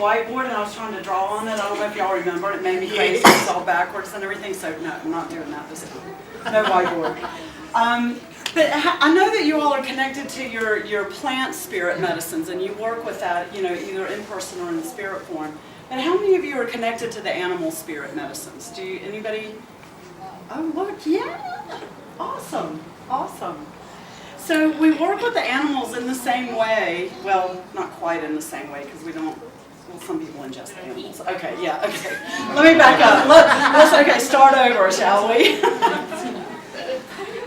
whiteboard and I was trying to draw on it. I don't know if y'all remember. It made me crazy. It's all backwards and everything. So no, I'm not doing that this time. No whiteboard. But I know that you all are connected to your plant spirit medicines, and you work with that, you know, either in person or in spirit form. But how many of you are connected to the animal spirit medicines? Do you, anybody? Oh, look, yeah. Awesome, awesome. So we work with the animals in the same way. Well, not quite in the same way, because we don't. Well, some people ingest animals. Okay, yeah. Okay. Let me back up. Let's start over, shall we?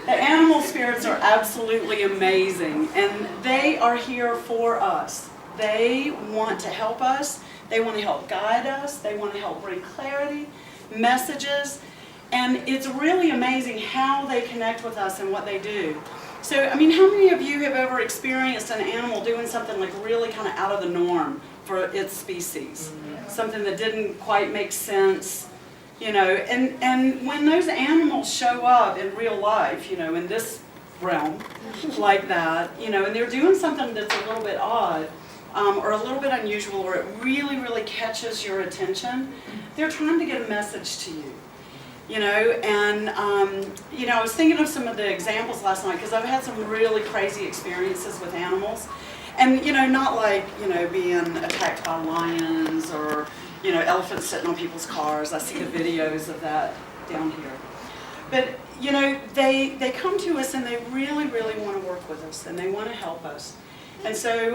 The animal spirits are absolutely amazing, and they are here for us. They want to help us. They want to help guide us. They want to help bring clarity, messages, and it's really amazing how they connect with us and what they do. So, I mean, how many of you have ever experienced an animal doing something like really kind of out of the norm for its species? Something that didn't quite make sense. You know, and when those animals show up in real life, you know, in this realm, like that, you know, and they're doing something that's a little bit odd, or a little bit unusual, or it really, really catches your attention, they're trying to get a message to you. You know, and, you know, I was thinking of some of the examples last night, because I've had some really crazy experiences with animals. And, you know, not like, you know, being attacked by lions or, you know, elephants sitting on people's cars. I see the videos of that down here. But, you know, they come to us and they really, really want to work with us and they want to help us. And so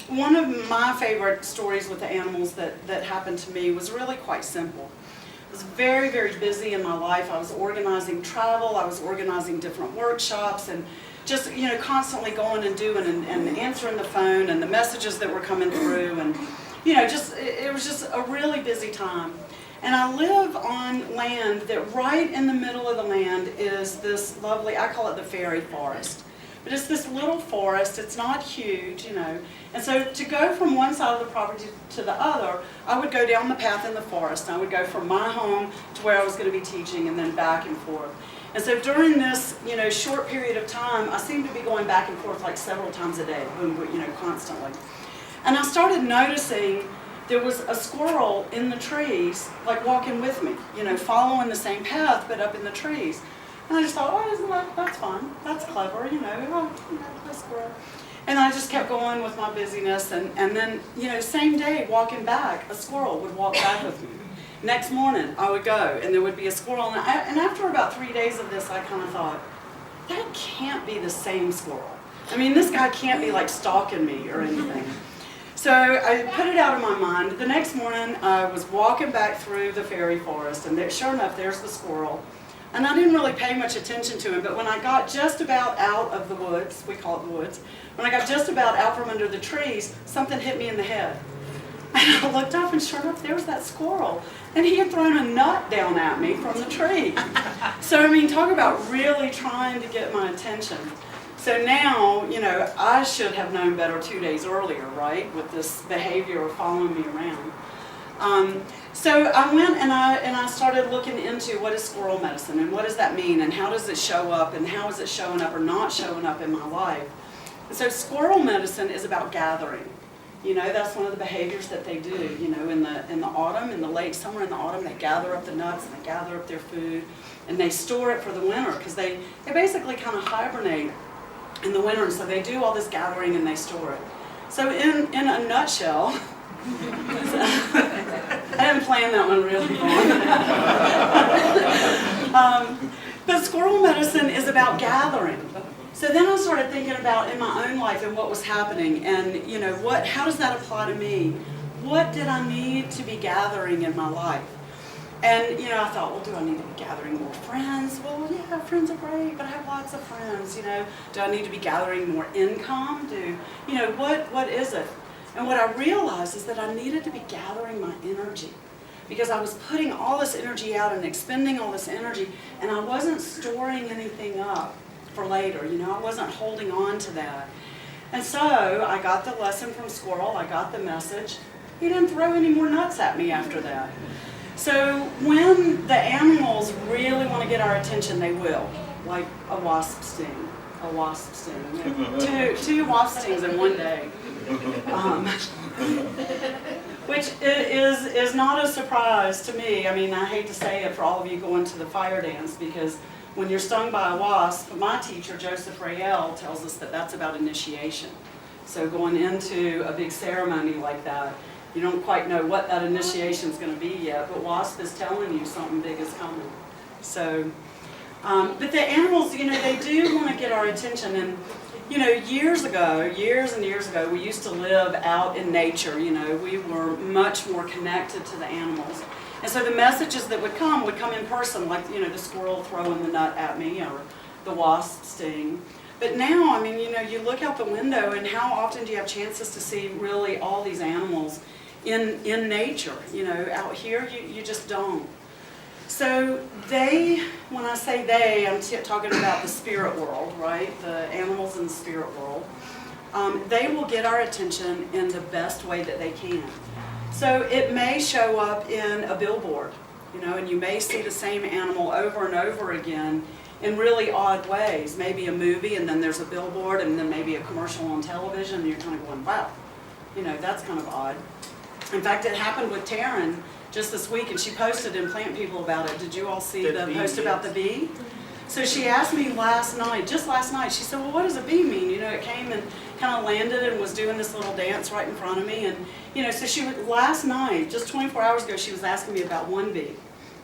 one of my favorite stories with the animals that happened to me was really quite simple. I was very, very busy in my life. I was organizing travel. I was organizing different workshops and just, you know, constantly going and doing and answering the phone and the messages that were coming through. And, you know, just it was just a really busy time. And I live on land that right in the middle of the land is this lovely, I call it the fairy forest. But it's this little forest, it's not huge, you know. And so to go from one side of the property to the other, I would go down the path in the forest. I would go from my home to where I was going to be teaching and then back and forth. And so during this, you know, short period of time, I seemed to be going back and forth like several times a day, you know, constantly. And I started noticing there was a squirrel in the trees, like walking with me, you know, following the same path, but up in the trees. And I just thought, oh, isn't that's fun, that's clever, you know, a squirrel. And I just kept going with my busyness, and then, you know, same day, walking back, a squirrel would walk back with me. Next morning, I would go, and there would be a squirrel, and after about 3 days of this, I kind of thought, that can't be the same squirrel. I mean, this guy can't be, like, stalking me or anything. So I put it out of my mind. The next morning, I was walking back through the fairy forest, and there, sure enough, there's the squirrel. And I didn't really pay much attention to him, but when I got just about out of the woods, we call it the woods, when I got just about out from under the trees, something hit me in the head. And I looked up, and sure enough, there was that squirrel. And he had thrown a nut down at me from the tree. So, I mean, talk about really trying to get my attention. So now, you know, I should have known better 2 days earlier, right, with this behavior of following me around. So I went and I started looking into what is squirrel medicine and what does that mean and how does it show up and how is it showing up or not showing up in my life. And so squirrel medicine is about gathering. You know, that's one of the behaviors that they do. You know, in the autumn, in the late summer, in the autumn, they gather up the nuts and they gather up their food and they store it for the winter because they basically kind of hibernate in the winter, and so they do all this gathering and they store it. So in a nutshell, I didn't plan that one really long. But squirrel medicine is about gathering. So then I started thinking about in my own life and what was happening and, you know, how does that apply to me? What did I need to be gathering in my life? And, you know, I thought, well, do I need to be gathering more friends? Well, yeah, friends are great, but I have lots of friends, you know. Do I need to be gathering more income? You know, what is it? And what I realized is that I needed to be gathering my energy because I was putting all this energy out and expending all this energy, and I wasn't storing anything up for later, you know. I wasn't holding on to that. And so I got the lesson from Squirrel. I got the message. He didn't throw any more nuts at me after that. So when the animals really want to get our attention, they will, like a wasp sting. A wasp sting. Two wasp stings in one day. which is not a surprise to me. I mean, I hate to say it for all of you going to the fire dance, because when you're stung by a wasp, my teacher, Joseph Rael, tells us that that's about initiation. So going into a big ceremony like that, you don't quite know what that initiation is going to be yet, but wasp is telling you something big is coming. So, but the animals, you know, they do want to get our attention. And, you know, years and years ago, we used to live out in nature. You know, we were much more connected to the animals. And so the messages that would come in person, like, you know, the squirrel throwing the nut at me or the wasp sting. But now, I mean, you know, you look out the window, and how often do you have chances to see really all these animals in nature? You know, out here, you just don't. So they, when I say they, I'm talking about the spirit world, right? The animals in the spirit world. They will get our attention in the best way that they can. So it may show up in a billboard, you know, and you may see the same animal over and over again in really odd ways. Maybe a movie, and then there's a billboard, and then maybe a commercial on television, and you're kind of going, wow, you know, that's kind of odd. In fact, it happened with Taryn just this week, and she posted in Plant People about it. Did you all see the post about the bee? So she asked me just last night, she said, well, what does a bee mean? You know, it came and kind of landed and was doing this little dance right in front of me. And, you know, so last night, just 24 hours ago, she was asking me about one bee.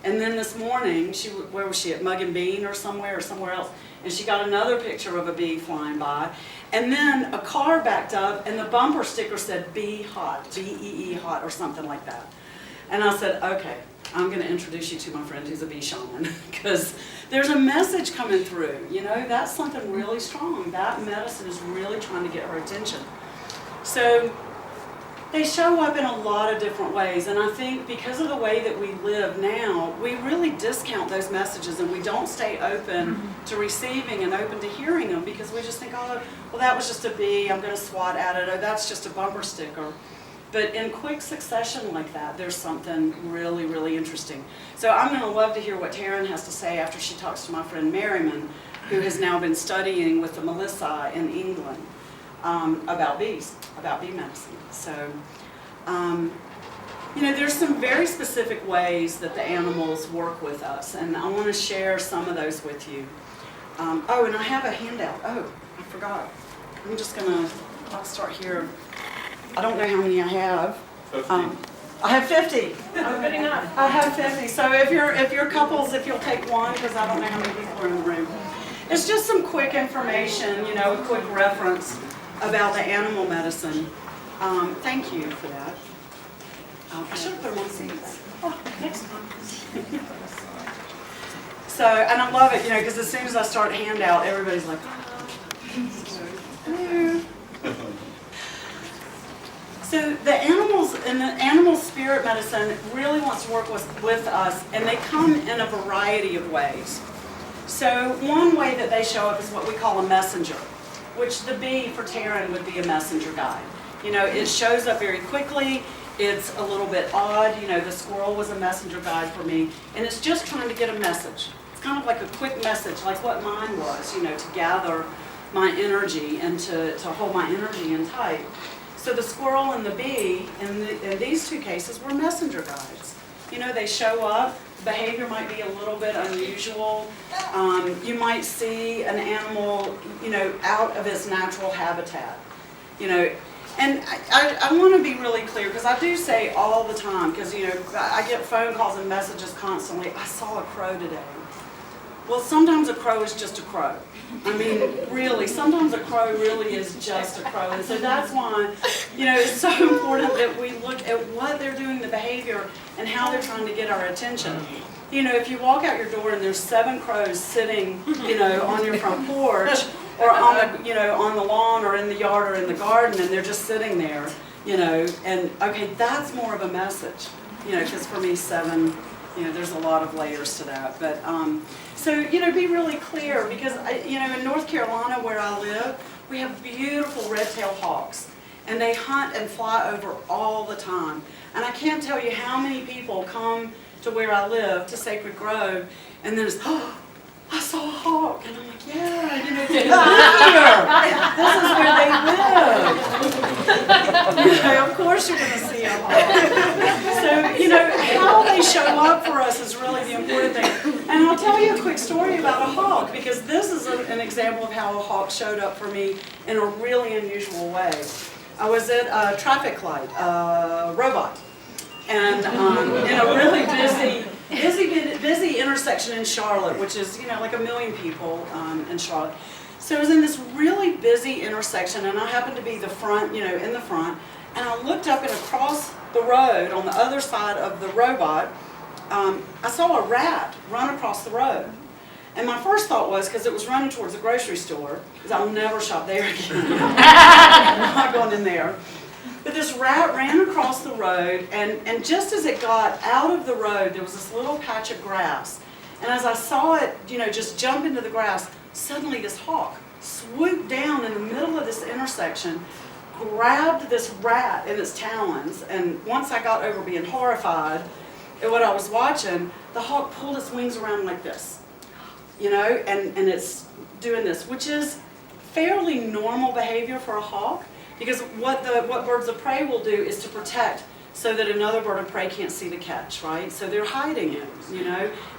And then this morning, where was she, at Mug and Bean or somewhere else? And she got another picture of a bee flying by. And then a car backed up, and the bumper sticker said, "Bee hot," B-E-E hot, or something like that. And I said, okay, I'm going to introduce you to my friend who's a bee shaman, because there's a message coming through. You know, that's something really strong. That medicine is really trying to get her attention. So they show up in a lot of different ways, and I think because of the way that we live now, we really discount those messages, and we don't stay open to receiving and open to hearing them, because we just think, oh, well, that was just a bee, I'm going to swat at it, or that's just a bumper sticker. But in quick succession like that, there's something really, really interesting. So I'm going to love to hear what Taryn has to say after she talks to my friend Merriman, who has now been studying with the Melissa in England about bees, about bee medicine. So, you know, there's some very specific ways that the animals work with us, and I want to share some of those with you. Oh, and I have a handout. Oh, I forgot. I'm just going to, I'll start here. I don't know how many I have. I have 50. Oh, good enough. I have 50. So if you're couples, if you'll take one, because I don't know how many people are in the room. It's just some quick information, you know, a quick reference about the animal medicine. Thank you for that. I should have put them on seats. Oh, next time. So, and I love it, you know, because as soon as I start handout, everybody's like, hello. So the animals and the animal spirit medicine really wants to work with us, and they come in a variety of ways. So one way that they show up is what we call a messenger, which the bee for Taryn would be a messenger guide. You know, it shows up very quickly. It's a little bit odd. You know, the squirrel was a messenger guide for me, and it's just trying to get a message. It's kind of like a quick message, like what mine was, you know, to gather my energy and to hold my energy in tight. So the squirrel and the bee, in these two cases, were messenger guides. You know, they show up. Behavior might be a little bit unusual. You might see an animal, you know, out of its natural habitat. You know, and I want to be really clear, because I do say all the time, because, you know, I get phone calls and messages constantly, I saw a crow today. Well, sometimes a crow is just a crow. I mean, really, sometimes a crow really is just a crow. And so that's why, you know, it's so important that we look at what they're doing, the behavior, and how they're trying to get our attention. You know, if you walk out your door and there's 7 crows sitting, you know, on your front porch, or on the, you know, on the lawn or in the yard or in the garden, and they're just sitting there, you know, and okay, that's more of a message, you know, because for me 7, you know, there's a lot of layers to that. But so, you know, be really clear, because you know, in North Carolina where I live, we have beautiful red-tailed hawks, and they hunt and fly over all the time. And I can't tell you how many people come to where I live, to Sacred Grove, and then it's, oh, I saw a hawk, and I'm like, yeah, you know, they're here. This is where they live. Of course you're going to see a hawk. So, how they show up for us is really the important thing. And I'll tell you a quick story about a hawk, because this is an example of how a hawk showed up for me in a really unusual way. I was at a traffic light, robot, and in a really busy intersection in Charlotte, which is, like 1 million people in Charlotte. So I was in this really busy intersection, and I happened to be the front, in the front, and I looked up and across the road, on the other side of the robot, I saw a rat run across the road. And my first thought was, because it was running towards the grocery store, because I'll never shop there again. I'm not going in there. But this rat ran across the road, and just as it got out of the road, there was this little patch of grass. And as I saw it, just jump into the grass, suddenly this hawk swooped down in the middle of this intersection, grabbed this rat in its talons, and once I got over being horrified at what I was watching, the hawk pulled its wings around like this, and it's doing this, which is fairly normal behavior for a hawk, because what birds of prey will do is to protect so that another bird of prey can't see the catch, right? So they're hiding it,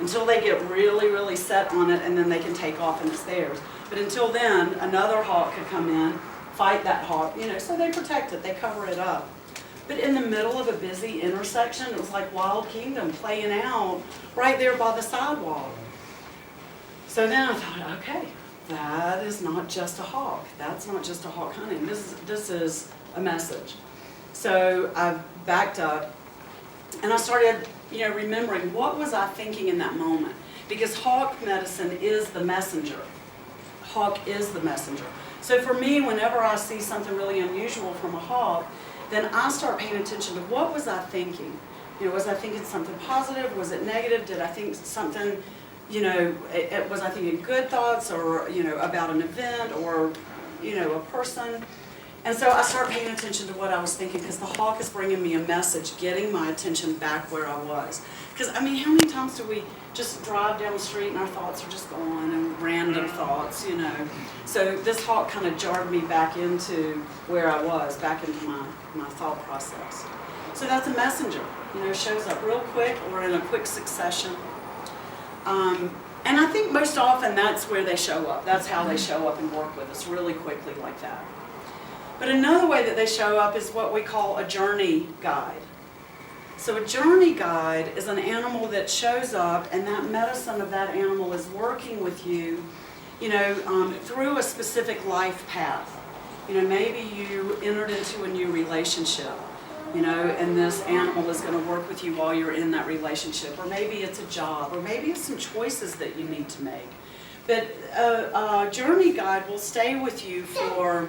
until they get really, really set on it, and then they can take off and it's theirs. But until then, another hawk could come in, fight that hawk, so they protect it, they cover it up. But in the middle of a busy intersection, it was like Wild Kingdom playing out right there by the sidewalk. So then I thought, okay, that is not just a hawk. That's not just a hawk hunting. This is a message. So I backed up, and I started, remembering what was I thinking in that moment. Because hawk medicine is the messenger. Hawk is the messenger. So for me, whenever I see something really unusual from a hawk, then I start paying attention to what was I thinking. Was I thinking something positive? Was it negative? Did I think something, was I thinking good thoughts, or, about an event, or, a person? And so I start paying attention to what I was thinking, because the hawk is bringing me a message, getting my attention back where I was. Because, how many times do we just drive down the street and our thoughts are just going, and random thoughts, So this hawk kind of jarred me back into where I was, back into my thought process. So that's a messenger, shows up real quick or in a quick succession. And I think most often that's where they show up. That's how they show up and work with us, really quickly like that. But another way that they show up is what we call a journey guide. So a journey guide is an animal that shows up, and that medicine of that animal is working with you, through a specific life path. Maybe you entered into a new relationship, and this animal is going to work with you while you're in that relationship. Or maybe it's a job, or maybe it's some choices that you need to make. But a journey guide will stay with you for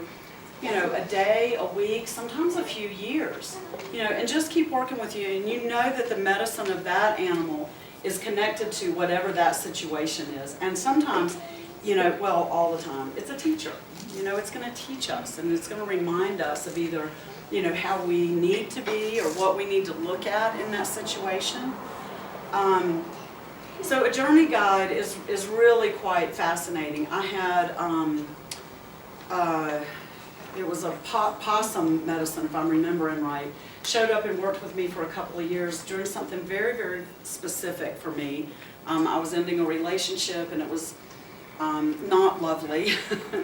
a day, a week, sometimes a few years, and just keep working with you. And that the medicine of that animal is connected to whatever that situation is. And sometimes, all the time, it's a teacher. It's going to teach us, and it's going to remind us of either, how we need to be, or what we need to look at in that situation. So a journey guide is really quite fascinating. I had, it was a possum medicine, if I'm remembering right, showed up and worked with me for a couple of years doing something very, very specific for me. I was ending a relationship, and it was not lovely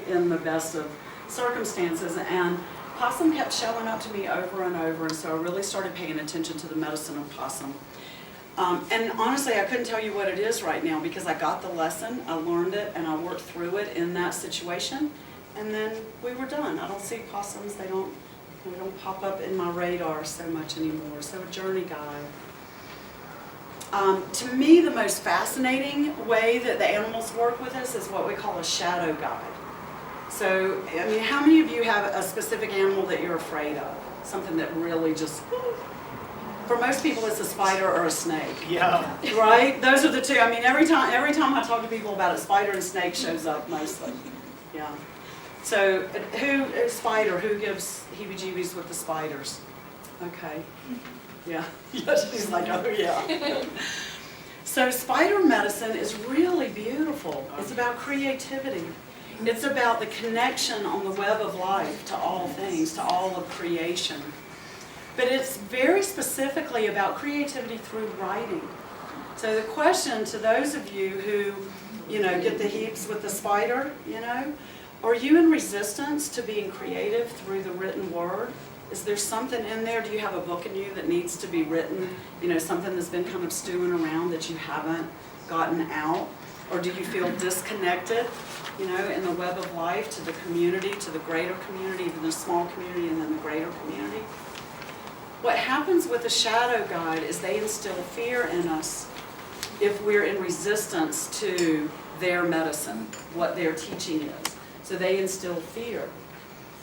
in the best of circumstances, and possum kept showing up to me over and over, and so I really started paying attention to the medicine of possum. And honestly, I couldn't tell you what it is right now, because I got the lesson, I learned it, and I worked through it in that situation. And then we were done. I don't see possums. They don't pop up in my radar so much anymore. So a journey guide. To me, the most fascinating way that the animals work with us is what we call a shadow guide. So, how many of you have a specific animal that you're afraid of? Something that really just... For most people, it's a spider or a snake. Yeah. Right? Those are the two. Every time I talk to people about it, spider and snake shows up mostly. Yeah. So, who gives heebie-jeebies with the spiders? Okay. Yeah. She's like, oh yeah. So spider medicine is really beautiful. It's about creativity. It's about the connection on the web of life to all things, to all of creation. But it's very specifically about creativity through writing. So the question to those of you who, get the heaps with the spider, are you in resistance to being creative through the written word? Is there something in there? Do you have a book in you that needs to be written? Something that's been kind of stewing around that you haven't gotten out? Or do you feel disconnected, in the web of life to the community, to the greater community, even the small community and then the greater community? What happens with the shadow guide is they instill fear in us if we're in resistance to their medicine, what their teaching is. So they instill fear.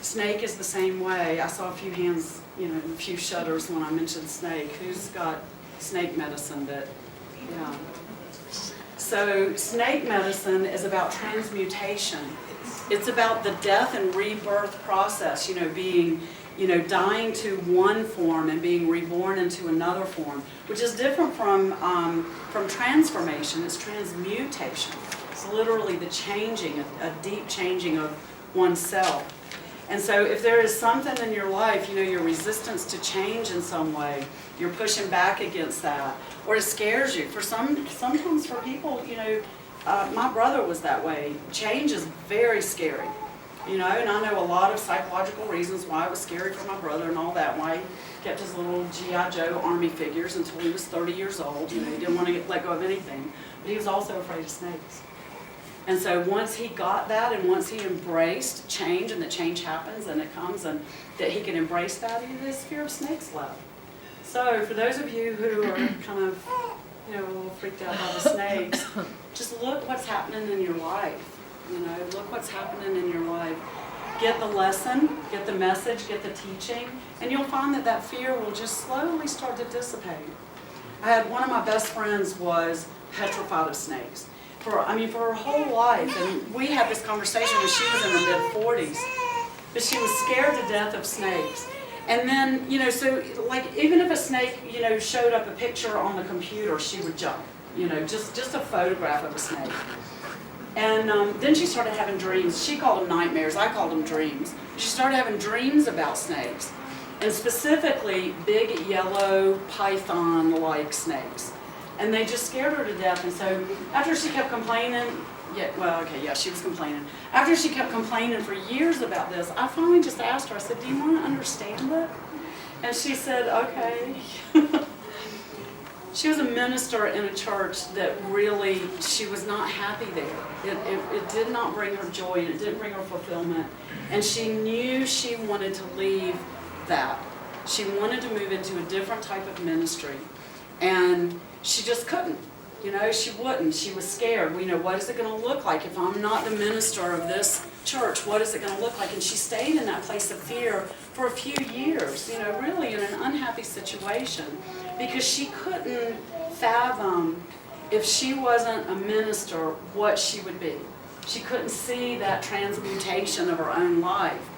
Snake is the same way. I saw a few hands, a few shudders when I mentioned snake. Who's got snake medicine that, yeah. So snake medicine is about transmutation. It's about the death and rebirth process, being, dying to one form and being reborn into another form, which is different from transformation. It's transmutation. It's literally the changing, a deep changing of oneself. And so if there is something in your life, your resistance to change in some way, you're pushing back against that, or it scares you. Sometimes for people, my brother was that way. Change is very scary, and I know a lot of psychological reasons why it was scary for my brother and all that, why he kept his little G.I. Joe army figures until he was 30 years old. He didn't want to let go of anything, but he was also afraid of snakes. And so once he got that, and once he embraced change, and that change happens and it comes, and that he can embrace that, his fear of snakes left. So for those of you who are kind of, a little freaked out by the snakes, just look what's happening in your life. Look what's happening in your life. Get the lesson, get the message, get the teaching, and you'll find that fear will just slowly start to dissipate. I had one of my best friends was petrified of snakes. For her whole life, and we had this conversation when she was in her mid-40s, but she was scared to death of snakes. And then, so like even if a snake, showed up a picture on the computer, she would jump, just a photograph of a snake. And then she started having dreams. She called them nightmares, I called them dreams. She started having dreams about snakes, and specifically big yellow python-like snakes. And they just scared her to death. And so after she kept complaining, she was complaining. After she kept complaining for years about this, I finally just asked her, I said, do you want to understand it? And she said, okay. She was a minister in a church that really, she was not happy there. It did not bring her joy, and it didn't bring her fulfillment. And she knew she wanted to leave that. She wanted to move into a different type of ministry. And she just couldn't, she wouldn't. She was scared. What is it going to look like if I'm not the minister of this church? What is it going to look like? And she stayed in that place of fear for a few years, really in an unhappy situation, because she couldn't fathom, if she wasn't a minister, what she would be. She couldn't see that transmutation of her own life.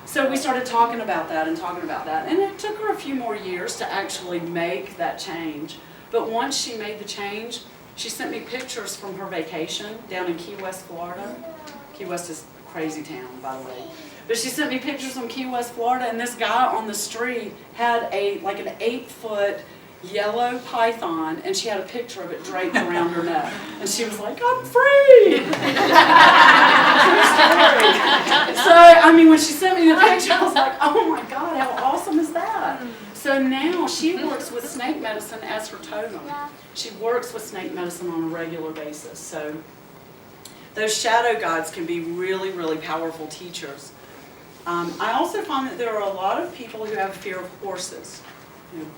So we started talking about that, and it took her a few more years to actually make that change. But once she made the change, she sent me pictures from her vacation down in Key West, Florida. Key West is a crazy town, by the way. But she sent me pictures from Key West, Florida, and this guy on the street had an 8-foot yellow python, and she had a picture of it draped around her neck. And she was like, I'm free! So, when she sent me the picture, I was like, oh my God, how awesome is that? So now she works with snake medicine as her totem. She works with snake medicine on a regular basis. So those shadow guides can be really, really powerful teachers. I also find that there are a lot of people who have fear of horses.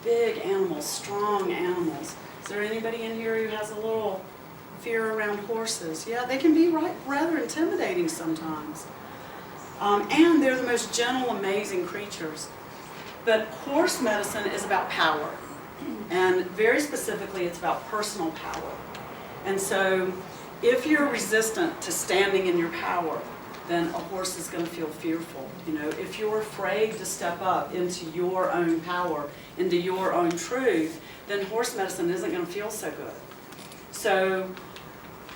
Big animals, strong animals. Is there anybody in here who has a little fear around horses? Yeah, they can be rather intimidating sometimes. And they're the most gentle, amazing creatures. But horse medicine is about power. And very specifically, it's about personal power. And so if you're resistant to standing in your power, then a horse is going to feel fearful. If you're afraid to step up into your own power, into your own truth, then horse medicine isn't going to feel so good. So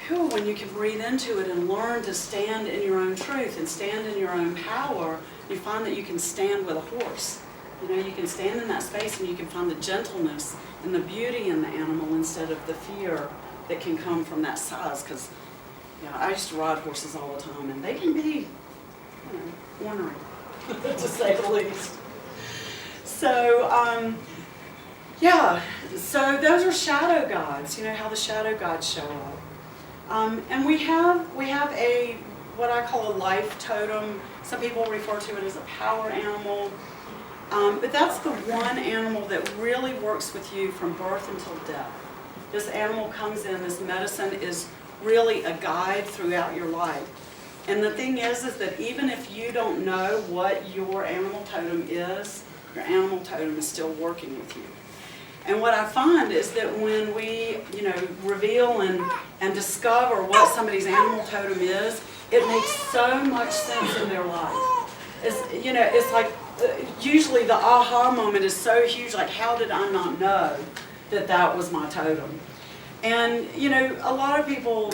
cool when you can breathe into it and learn to stand in your own truth and stand in your own power. You find that you can stand with a horse. You know, you can stand in that space and you can find the gentleness and the beauty in the animal instead of the fear that can come from that size. Because, you know, I used to ride horses all the time, and they can be, ornery, to say the least. So, yeah, so those are shadow gods. You know how the shadow gods show up. And we have a what I call a life totem. Some people refer to it as a power animal. But that's the one animal that really works with you from birth until death. This animal comes in, this medicine is really a guide throughout your life. And the thing is that even if you don't know what your animal totem is, your animal totem is still working with you. And what I find is that when we, reveal and discover what somebody's animal totem is, it makes so much sense in their life. It's like, usually the aha moment is so huge, like, how did I not know that that was my totem? And, a lot of people,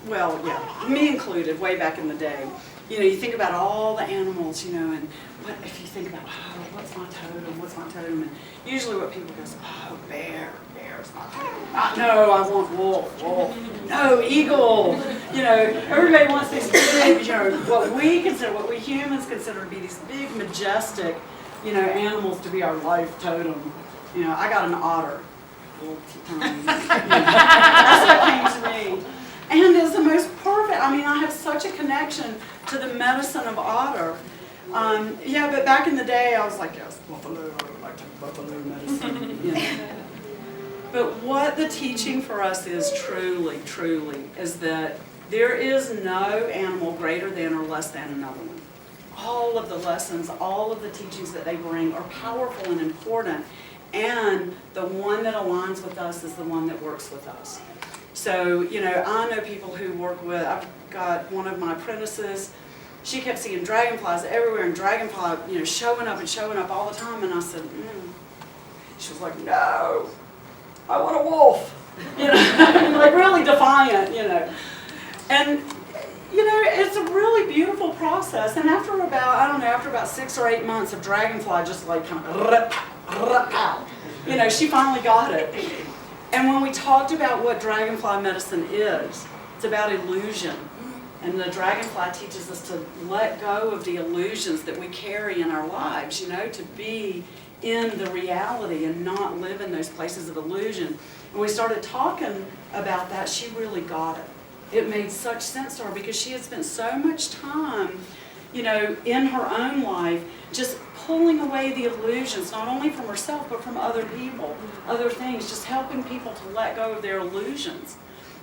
well, yeah, me included, way back in the day, you think about all the animals, and what if you think about, what's my totem? And usually what people go is, bear's my totem. No, I want wolf. No, eagle. Everybody wants these big, what we humans consider to be these big, majestic, animals to be our life totem. I got an otter. That's what came to me. And it's the most perfect. I have such a connection to the medicine of otter. But back in the day, I was like, yes, buffalo. I would like to buffalo medicine. But what the teaching for us is truly, is that there is no animal greater than or less than another one. All of the lessons, all of the teachings that they bring are powerful and important. And the one that aligns with us is the one that works with us. So, I know people who work with, I've got one of my apprentices, she kept seeing dragonflies everywhere, and dragonfly, showing up all the time, and I said, She was like, no, I want a wolf, like really defiant, And, it's a really beautiful process, and after about 6 or 8 months of dragonfly just like kind of out, she finally got it. And when we talked about what dragonfly medicine is, it's about illusion. And the dragonfly teaches us to let go of the illusions that we carry in our lives, to be in the reality and not live in those places of illusion. And we started talking about that, she really got it. It made such sense to her because she had spent so much time, in her own life, just pulling away the illusions, not only from herself, but from other people, other things, just helping people to let go of their illusions.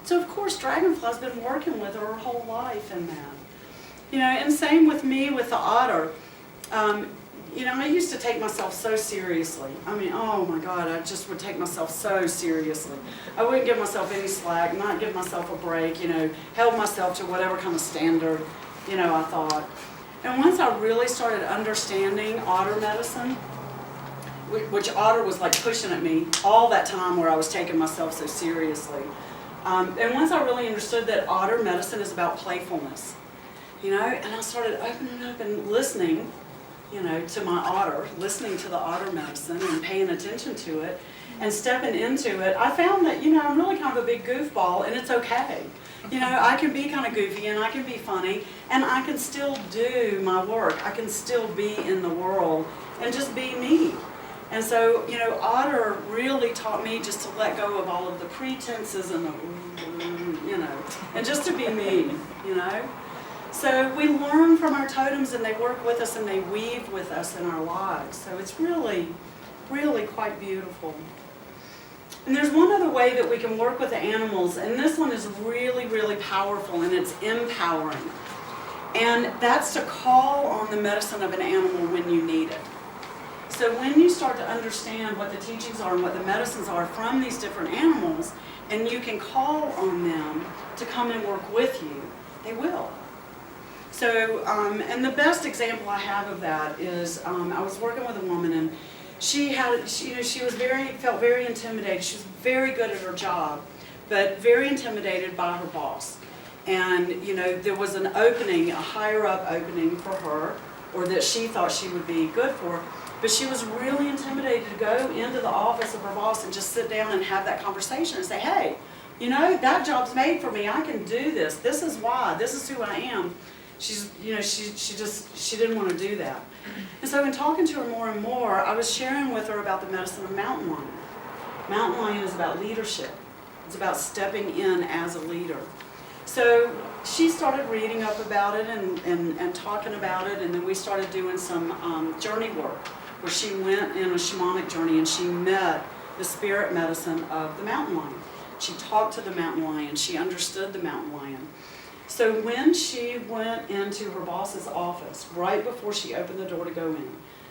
So, of course, Dragonfly's been working with her whole life in that. And same with me with the otter. I used to take myself so seriously. Oh my God, I just would take myself so seriously. I wouldn't give myself any slack, not give myself a break, held myself to whatever kind of standard, I thought. And once I really started understanding otter medicine, which Otter was like pushing at me all that time where I was taking myself so seriously. And once I really understood that otter medicine is about playfulness, and I started opening up and listening, to my otter, listening to the otter medicine and paying attention to it and stepping into it, I found that, I'm really kind of a big goofball, and it's okay. I can be kind of goofy and I can be funny and I can still do my work. I can still be in the world and just be me. And so, Otter really taught me just to let go of all of the pretenses and and just to be me, So we learn from our totems and they work with us and they weave with us in our lives. So it's really, really quite beautiful. And there's one other way that we can work with the animals, and this one is really, really powerful, and it's empowering. And that's to call on the medicine of an animal when you need it. So when you start to understand what the teachings are and what the medicines are from these different animals, and you can call on them to come and work with you, they will. So, and the best example I have of that is I was working with a woman, and she felt very intimidated. She was very good at her job, but very intimidated by her boss. And, you know, there was an opening, a higher up opening for her, or that she thought she would be good for, but she was really intimidated to go into the office of her boss and just sit down and have that conversation and say, hey, you know, that job's made for me, I can do this, this is why, this is who I am. She's, you know, she didn't want to do that. And so in talking to her more and more, I was sharing with her about the medicine of mountain lion. Mountain lion is about leadership. It's about stepping in as a leader. So she started reading up about it and talking about it, and then we started doing some journey work where she went in a shamanic journey and she met the spirit medicine of the mountain lion. She talked to the mountain lion. She understood the mountain lion. So when she went into her boss's office, right before she opened the door to go in,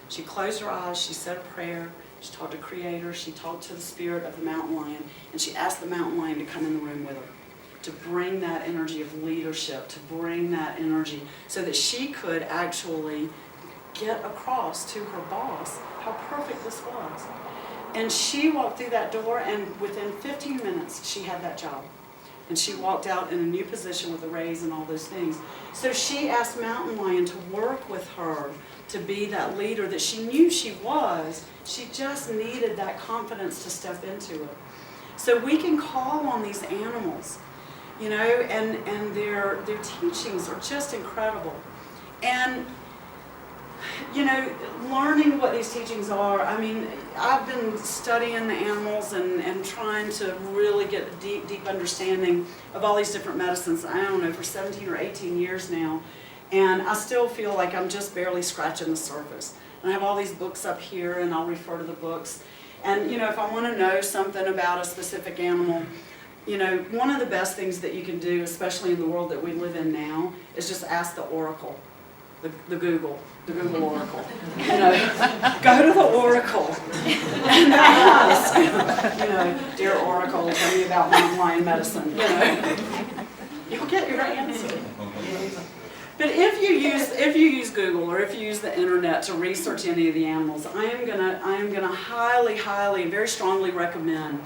she closed her eyes, she said a prayer, she talked to Creator, she talked to the spirit of the mountain lion, and she asked the mountain lion to come in the room with her, to bring that energy of leadership, to bring that energy so that she could actually get across to her boss how perfect this was. And she walked through that door, and within 15 minutes, she had that job. And she walked out in a new position with a raise and all those things. So she asked Mountain Lion to work with her to be that leader that she knew she was. She just needed that confidence to step into it. So we can call on these animals, you know, and their teachings are just incredible. And, you know, learning what these teachings are, I mean, I've been studying the animals and trying to really get a deep understanding of all these different medicines, I don't know, for 17 or 18 years now. And I still feel like I'm just barely scratching the surface. And I have all these books up here, and I'll refer to the books. And, you know, if I want to know something about a specific animal, you know, one of the best things that you can do, especially in the world that we live in now, is just ask the oracle. The Google Oracle. You know, go to the Oracle and ask, you know, dear Oracle, tell me about mountain lion medicine. You know, you'll get your answer. But if you use Google or if you use the internet to research any of the animals, I am gonna highly, very strongly recommend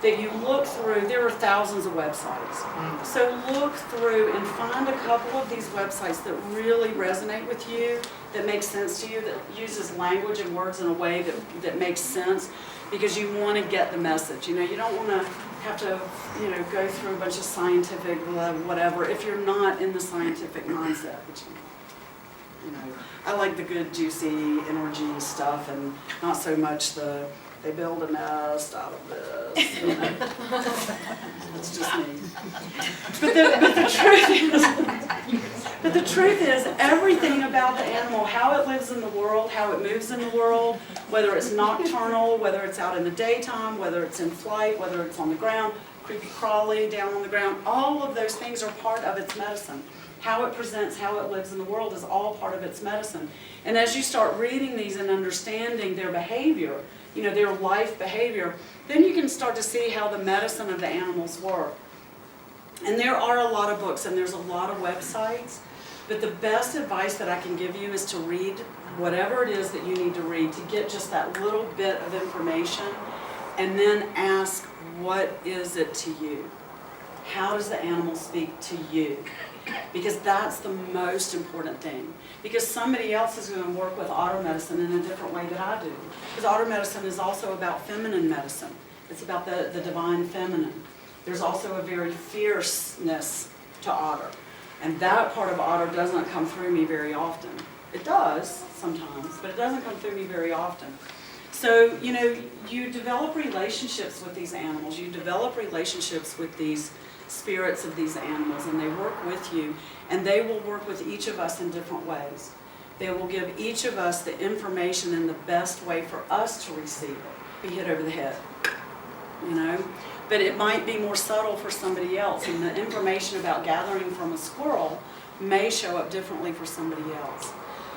that you look through. There are thousands of websites. So look through and find a couple of these websites that really resonate with you, that make sense to you, that uses language and words in a way that makes sense, because you want to get the message. You know, you don't want to have to, you know, go through a bunch of scientific whatever if you're not in the scientific mindset. Which, you know, I like the good, juicy energy stuff, and not so much the they build a nest out of this. You know. That's just me. But the truth is, everything about the animal, how it lives in the world, how it moves in the world, whether it's nocturnal, whether it's out in the daytime, whether it's in flight, whether it's on the ground, creepy crawly down on the ground, all of those things are part of its medicine. How it presents, how it lives in the world is all part of its medicine. And as you start reading these and understanding their behavior, you know, their life behavior, then you can start to see how the medicine of the animals work. And there are a lot of books and there's a lot of websites, but the best advice that I can give you is to read whatever it is that you need to read to get just that little bit of information, and then ask, what is it to you? How does the animal speak to you? Because that's the most important thing. Because somebody else is going to work with Otter medicine in a different way that I do. Because Otter medicine is also about feminine medicine. It's about the divine feminine. There's also a very fierceness to Otter. And that part of Otter doesn't come through me very often. It does sometimes, but it doesn't come through me very often. So, you know, you develop relationships with these animals. You develop relationships with these spirits of these animals, and they work with you, and they will work with each of us in different ways. They will give each of us the information in the best way for us to receive it. Be hit over the head, you know? But it might be more subtle for somebody else, and the information about gathering from a squirrel may show up differently for somebody else.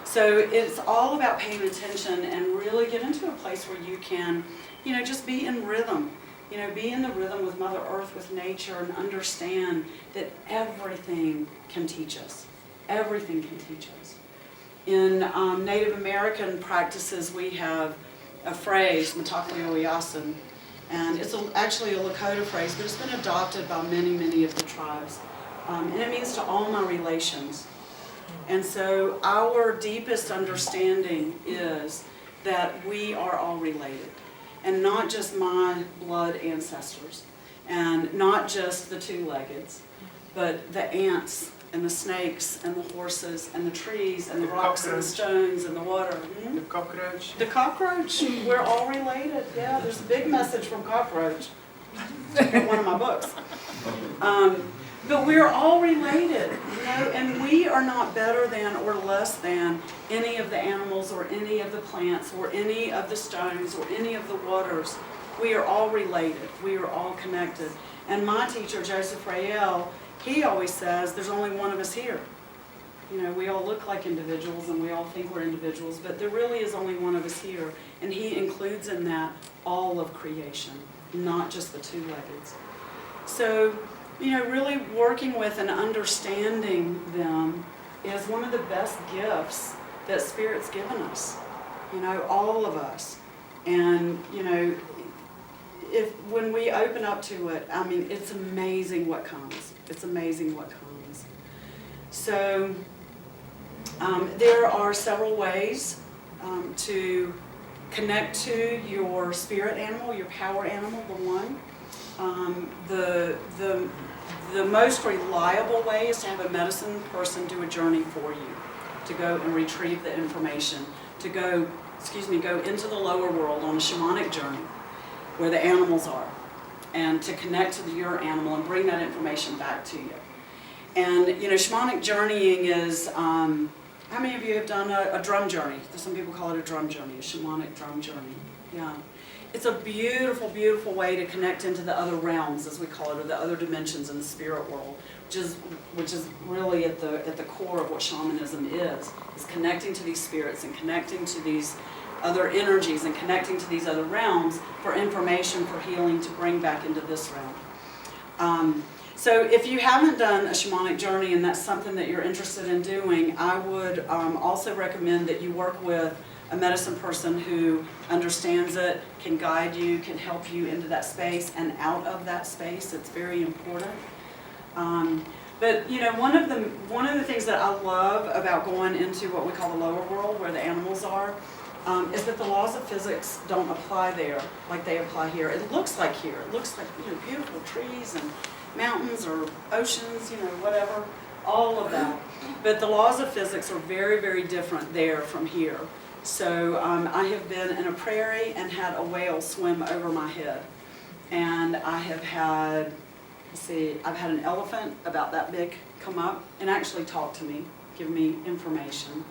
So it's all about paying attention and really get into a place where you can, you know, just be in rhythm. You know, be in the rhythm with Mother Earth, with nature, and understand that everything can teach us. Everything can teach us. In Native American practices, we have a phrase, Mitakuye Oyasin, And it's actually a Lakota phrase, but it's been adopted by many, many of the tribes. And it means to all my relations. And so our deepest understanding is that we are all related. And not just my blood ancestors, and not just the two-leggeds, but the ants and the snakes and the horses and the trees and the rocks and the stones and the water. The cockroach. The cockroach. We're all related. Yeah, there's a big message from cockroach in one of my books. But we're all related, you know, and we are not better than or less than any of the animals or any of the plants or any of the stones or any of the waters. We are all related. We are all connected. And my teacher, Joseph Rael, he always says there's only one of us here. You know, we all look like individuals and we all think we're individuals, but there really is only one of us here. And he includes in that all of creation, not just the two-leggeds. So, you know, really working with and understanding them is one of the best gifts that Spirit's given us. You know, all of us. And, you know, when we open up to it, I mean, it's amazing what comes. It's amazing what comes. So, there are several ways to connect to your spirit animal, your power animal, the one. The most reliable way is to have a medicine person do a journey for you, to go and retrieve the information, to go into the lower world on a shamanic journey where the animals are, and to connect to your animal and bring that information back to you. And, you know, shamanic journeying is, how many of you have done a drum journey? Some people call it a drum journey, a shamanic drum journey. Yeah. It's a beautiful, beautiful way to connect into the other realms, as we call it, or the other dimensions in the spirit world, which is really at the core of what shamanism is connecting to these spirits and connecting to these other energies and connecting to these other realms for information, for healing, to bring back into this realm. So if you haven't done a shamanic journey and that's something that you're interested in doing, I would also recommend that you work with a medicine person who understands it, can guide you, can help you into that space and out of that space. It's very important. But you know, one of the things that I love about going into what we call the lower world, where the animals are, is that the laws of physics don't apply there like they apply here. It looks like here. It looks like, you know, beautiful trees and mountains or oceans, you know, whatever, all of that. But the laws of physics are very, very different there from here. So I have been in a prairie and had a whale swim over my head. And I have had, I've had an elephant about that big come up and actually talk to me, give me information.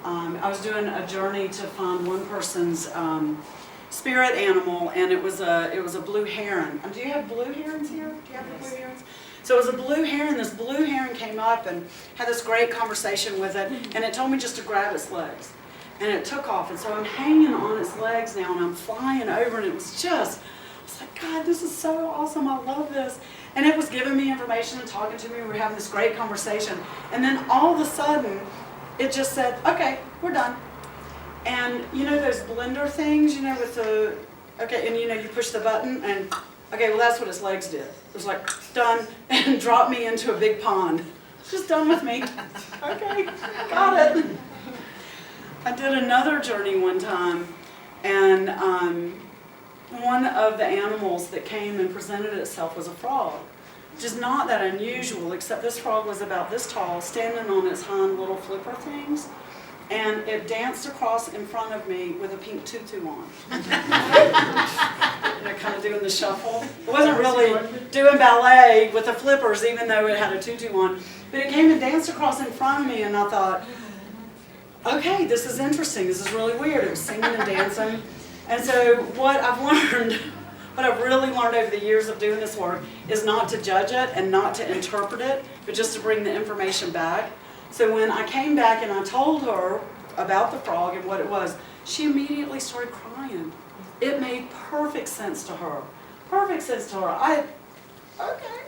I was doing a journey to find one person's spirit animal, and it was a blue heron. Do you have blue herons here? Do you have the blue herons? So it was a blue heron. This blue heron came up and had this great conversation with it, and it told me just to grab its legs. And it took off, and so I'm hanging on its legs now, and I'm flying over, and it was just, I was like, God, this is so awesome, I love this. And it was giving me information and talking to me, we were having this great conversation, and then all of a sudden, it just said, okay, we're done. And you know those blender things, you know, with the, okay, and you know, you push the button, and, okay, well that's what its legs did. It was like, done, and dropped me into a big pond. It's just done with me. Okay, got it. I did another journey one time, and one of the animals that came and presented itself was a frog, which is not that unusual, except this frog was about this tall, standing on its hind little flipper things, and it danced across in front of me with a pink tutu on. You know, kind of doing the shuffle. It wasn't really doing ballet with the flippers, even though it had a tutu on, but it came and danced across in front of me, and I thought, okay, this is interesting, this is really weird. It was singing and dancing. And so what I've really learned over the years of doing this work is not to judge it and not to interpret it, but just to bring the information back. So when I came back and I told her about the frog and what it was, she immediately started crying. It made perfect sense to her. Perfect sense to her. Okay.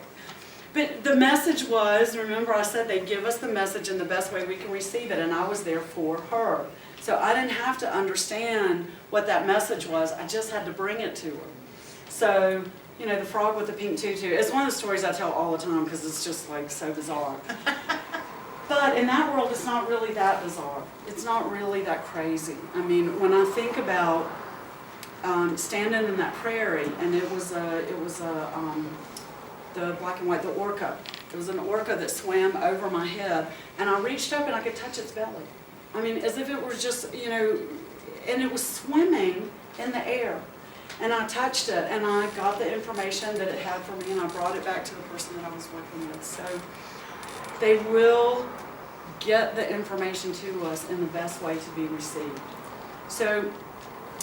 But the message was, remember I said they give us the message in the best way we can receive it, and I was there for her. So I didn't have to understand what that message was, I just had to bring it to her. So, you know, the frog with the pink tutu. It's one of the stories I tell all the time because it's just like so bizarre. But in that world, it's not really that bizarre. It's not really that crazy. I mean, when I think about standing in that prairie, and it was the black and white, the orca. It was an orca that swam over my head, and I reached up and I could touch its belly. I mean, as if it were just, you know, and it was swimming in the air. And I touched it, and I got the information that it had for me, and I brought it back to the person that I was working with. So they will get the information to us in the best way to be received. So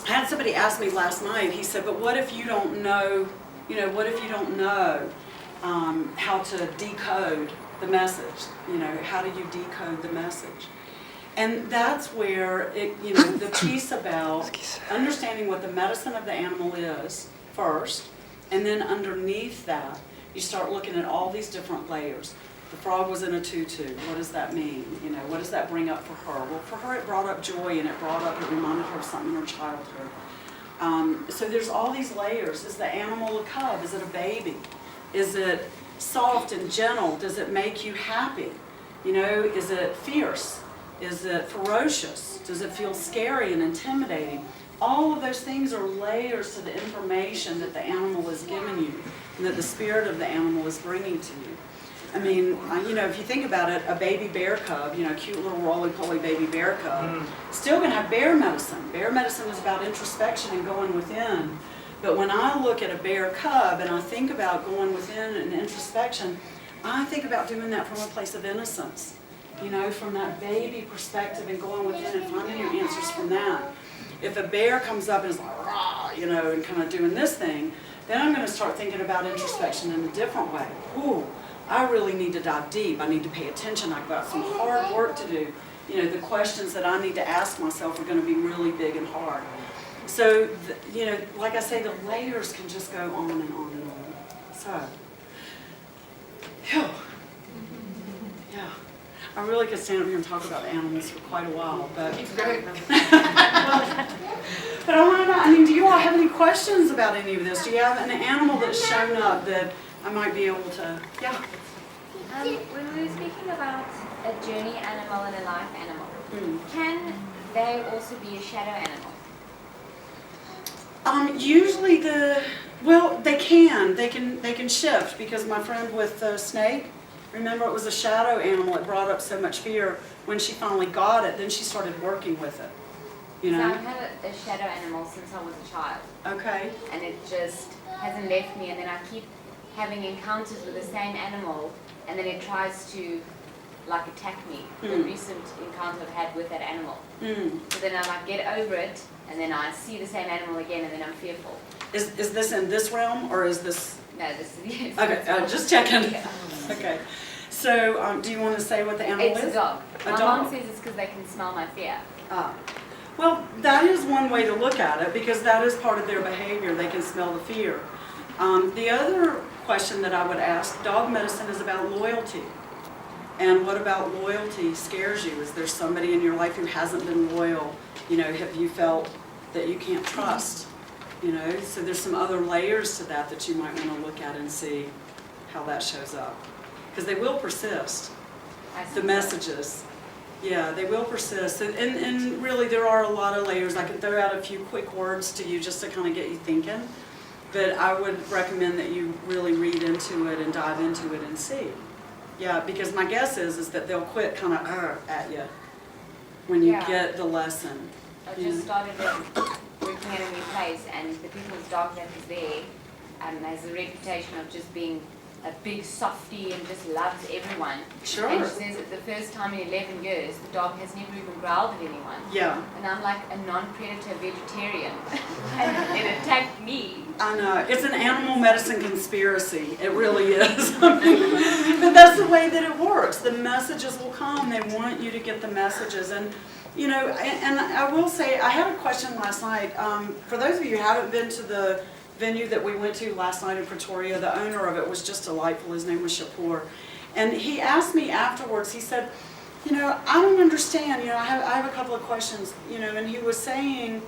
I had somebody ask me last night, he said, but what if you don't know, you know, what if you don't know how to decode the message? You know, how do you decode the message? And that's where it, you know, the piece about understanding what the medicine of the animal is first, and then underneath that, you start looking at all these different layers. The frog was in a tutu. What does that mean? You know, what does that bring up for her? Well, for her, it brought up joy, and it reminded her of something in her childhood. So there's all these layers. Is the animal a cub? Is it a baby? Is it soft and gentle? Does it make you happy? You know, is it fierce? Is it ferocious? Does it feel scary and intimidating? All of those things are layers to the information that the animal is giving you, and that the spirit of the animal is bringing to you. I mean, you know, if you think about it, a baby bear cub, you know, a cute little roly-poly baby bear cub, still going to have bear medicine. Bear medicine is about introspection and going within. But when I look at a bear cub and I think about going within and introspection, I think about doing that from a place of innocence. You know, from that baby perspective and going within and finding your answers from that. If a bear comes up and is like, rah, you know, and kind of doing this thing, then I'm going to start thinking about introspection in a different way. Ooh, I really need to dive deep. I need to pay attention. I've got some hard work to do. You know, the questions that I need to ask myself are going to be really big and hard. So, you know, like I say, the layers can just go on and on and on. So, phew. Yeah. I really could stand up here and talk about animals for quite a while, but but I want to know, I mean, do you all have any questions about any of this? Do you have an animal that's shown up that I might be able to, yeah? When we were speaking about a journey animal and a life animal, can they also be a shadow animal? Usually they can shift, because my friend with the snake, remember, it was a shadow animal. It brought up so much fear. When she finally got it, then she started working with it. You know? So I've had a shadow animal since I was a child. Okay. And it just hasn't left me. And then I keep having encounters with the same animal, and then it tries to, like, attack me. The recent encounter I've had with that animal. So then I, like, get over it, and then I see the same animal again, and then I'm fearful. Is this in this realm, or is this? No, this is, yes. Okay, just checking. Yeah. Okay. So, do you want to say what the animal is? It's a dog. My dog. mom says it's because they can smell my fear. Well, that is one way to look at it, because that is part of their behavior. They can smell the fear. The other question that I would ask, dog medicine is about loyalty. And what about loyalty scares you? Is there somebody in your life who hasn't been loyal? You know, have you felt that you can't trust? You know, so there's some other layers to that you might want to look at and see how that shows up. Because they will persist, the messages. Yeah, they will persist. And really, there are a lot of layers. I can throw out a few quick words to you just to kind of get you thinking. But I would recommend that you really read into it and dive into it and see. Yeah, because my guess is that they'll quit kind of at you when you get the lesson. I just started working at a new place, and the people's dog that is there has a reputation of just being a big softie and just loves everyone. Sure. And she says that the first time in 11 years, the dog has never even growled at anyone. Yeah. And I'm like a non-predator vegetarian. And it attacked me. I know. It's an animal medicine conspiracy. It really is. But that's the way that it works. The messages will come. They want you to get the messages. And, you know, and I will say, I had a question last night. For those of you who haven't been to the venue that we went to last night in Pretoria, the owner of it was just delightful. His name was Shapur. And he asked me afterwards, he said, you know, I don't understand, you know, I have a couple of questions, you know, and he was saying,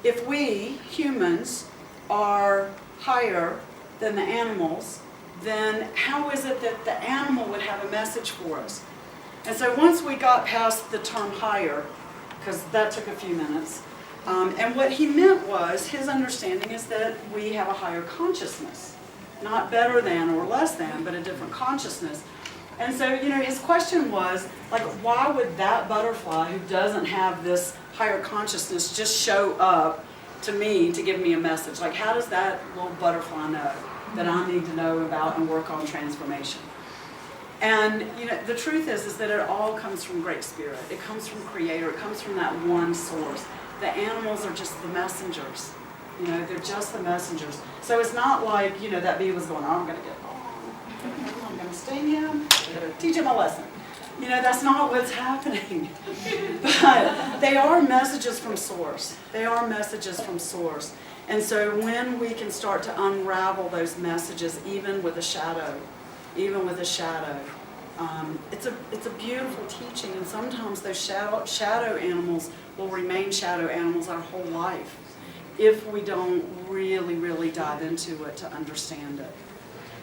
if we, humans, are higher than the animals, then how is it that the animal would have a message for us? And so once we got past the term higher, because that took a few minutes, and what he meant was, his understanding is that we have a higher consciousness. Not better than or less than, but a different consciousness. And so, his question was, like, why would that butterfly who doesn't have this higher consciousness just show up to me to give me a message? Like, how does that little butterfly know that I need to know about and work on transformation? And, the truth is that it all comes from Great Spirit. It comes from Creator. It comes from that one source. The animals are just the messengers. They're just the messengers. So it's not like, that bee was going, oh, I'm going to get I'm going to sting him, I'm going to teach him a lesson. That's not what's happening. But they are messages from Source. They are messages from Source. And so when we can start to unravel those messages, even with a shadow, it's a beautiful teaching. And sometimes those shadow animals will remain shadow animals our whole life if we don't really, really dive into it to understand it.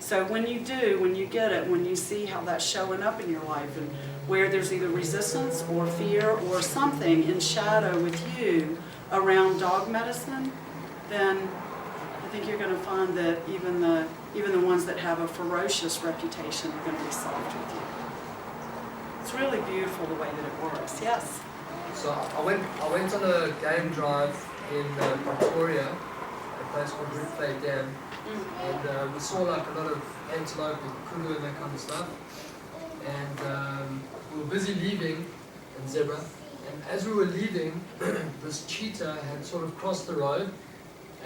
So when you do, when you get it, when you see how that's showing up in your life and where there's either resistance or fear or something in shadow with you around dog medicine, then I think you're going to find that even the ones that have a ferocious reputation are going to be soft with you. It's really beautiful the way that it works. Yes? So I went on a game drive in Victoria, a place called Replay Dam, and we saw like a lot of antelope and kudu and that kind of stuff. And we were busy leaving, and zebra. And as we were leaving, this cheetah had sort of crossed the road,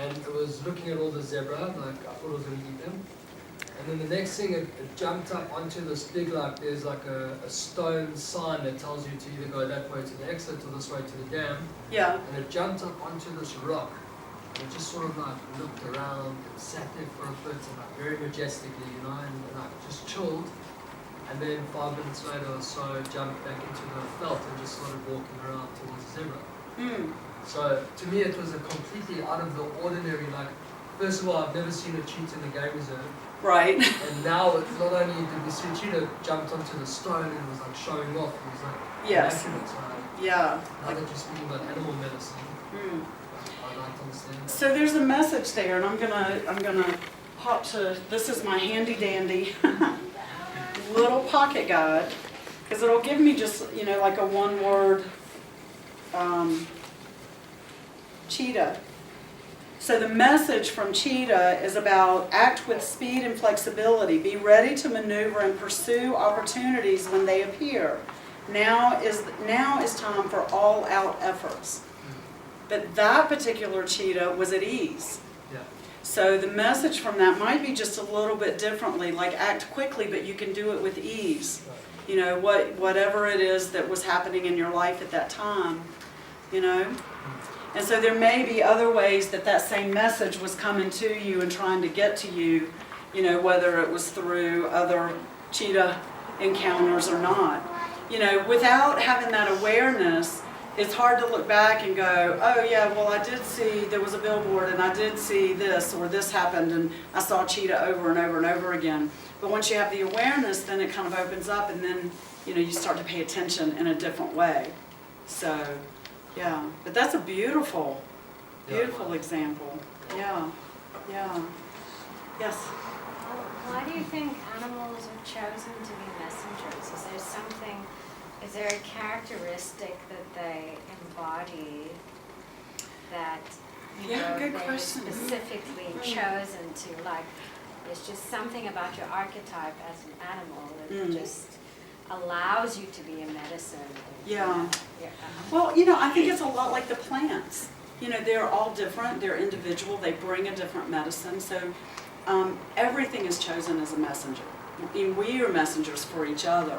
and it was looking at all the zebra, like I thought it was going to eat them. And then the next thing, it jumped up onto this big, like there's like a stone sign that tells you to either go that way to the exit or this way to the dam. Yeah. And it jumped up onto this rock. And it just sort of like looked around and sat there for a bit and like very majestically, and like just chilled. And then 5 minutes later or so, jumped back into the veld and just started walking around towards the zebra. So to me, it was a completely out of the ordinary. Like, first of all, I've never seen a cheetah in a game reserve. Right. And now, not only did we see a cheetah jumped onto the stone and was like showing off, it was like yes. immaculate. So yeah. Now that you're speaking about animal medicine, I'd like to understand that. So there's a message there, and I'm gonna hop to. This is my handy dandy little pocket guide, because it'll give me just like a one-word cheetah. So the message from cheetah is about act with speed and flexibility. Be ready to maneuver and pursue opportunities when they appear. Now is time for all-out efforts. But that particular cheetah was at ease. Yeah. So the message from that might be just a little bit differently, like act quickly, but you can do it with ease. Right. Whatever it is that was happening in your life at that time, And so there may be other ways that same message was coming to you and trying to get to you, whether it was through other cheetah encounters or not. Without having that awareness, it's hard to look back and go, oh yeah, well I did see, there was a billboard and I did see this or this happened and I saw cheetah over and over and over again. But once you have the awareness, then it kind of opens up and then, you start to pay attention in a different way. So, yeah, but that's a beautiful example. Yeah. Yes? Why do you think animals are chosen to be messengers? Is there a characteristic that they embody that good they're question. specifically chosen to? Like, there's just something about your archetype as an animal that just allows you to be a medicine. Yeah. Well, I think it's a lot like the plants. They're all different. They're individual. They bring a different medicine. So everything is chosen as a messenger. We are messengers for each other.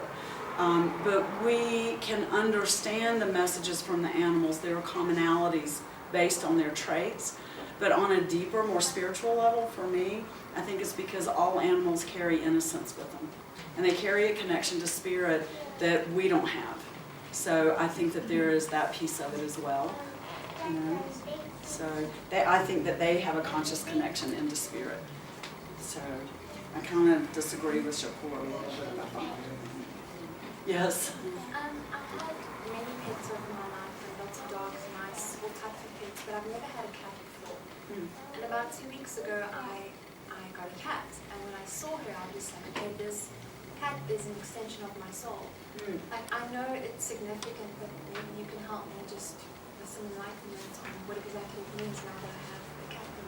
But we can understand the messages from the animals. There are commonalities based on their traits. But on a deeper, more spiritual level, for me, I think it's because all animals carry innocence with them. And they carry a connection to spirit that we don't have. So I think that there is that piece of it as well. So I think that they have a conscious connection into spirit. So I kind of disagree with Shapur a little bit about that. Yes? I've had many pets over my life, and lots of dogs, mice, all types of pets, but I've never had a cat before. And about 2 weeks ago, I got a cat, and when I saw her, I was like, okay, this cat is an extension of my soul. Like, I know it's significant, but maybe you can help me just with some enlightenment on what exactly it means now that I have a cat in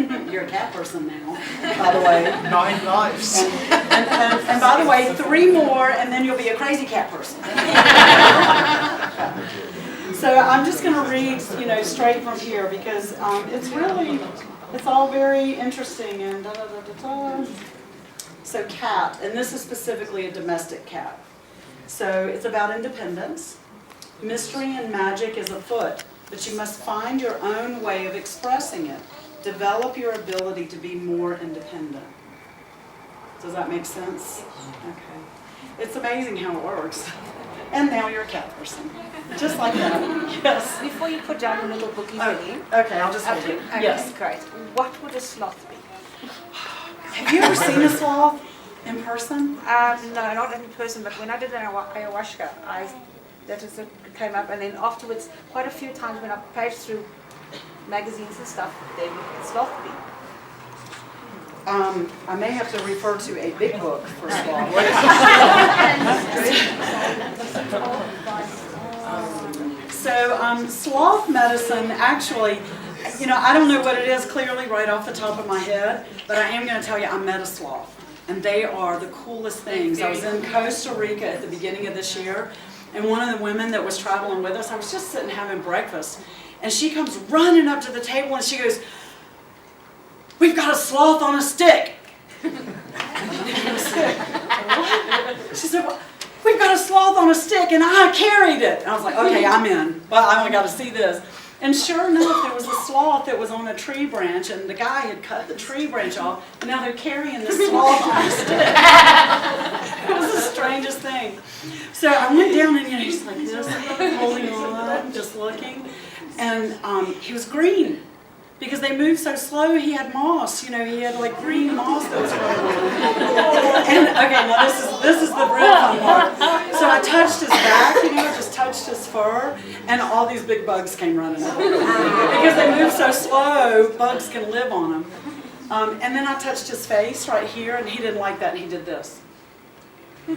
my life. You're a cat person now, by the way. 9 lives. And by the way, 3 more, and then you'll be a crazy cat person. So I'm just going to read, straight from here because it's all very interesting and da-da-da-da-da. So cat, and this is specifically a domestic cat. So it's about independence. Mystery and magic is afoot, but you must find your own way of expressing it. Develop your ability to be more independent. Does that make sense? Okay. It's amazing how it works. And now you're a cat person. Just like that. Yes. Before you put down a little bookie thingy. Okay, I'll just hold it. Okay, Yes. great. What would a sloth be? Have you ever seen a sloth in person? No, not in person, but when I did an ayahuasca, it came up, and then afterwards, quite a few times when I paged through magazines and stuff, there would sloth be. I may have to refer to a big book for sloth. So sloth medicine, actually, I don't know what it is clearly right off the top of my head, but I am going to tell you I met a sloth. And they are the coolest things. I was in Costa Rica at the beginning of this year, and one of the women that was traveling with us, I was just sitting having breakfast, and she comes running up to the table and she goes, "We've got a sloth on a stick." I said, "What?" She said, "Well, we've got a sloth on a stick and I carried it." And I was like, okay, I'm in. Well, I only got to see this. And sure enough, there was a sloth that was on a tree branch, and the guy had cut the tree branch off, and now they're carrying the sloth on a stick. It was the strangest thing. So I went down, and he's like this, holding on, just looking. And he was green. Because they moved so slow, he had moss. He had like green moss that was growing on. And okay, now this is the real fun part. So I touched his back, just touched his fur, and all these big bugs came running up. Because they move so slow, bugs can live on them. And then I touched his face right here, and he didn't like that, and he did this. I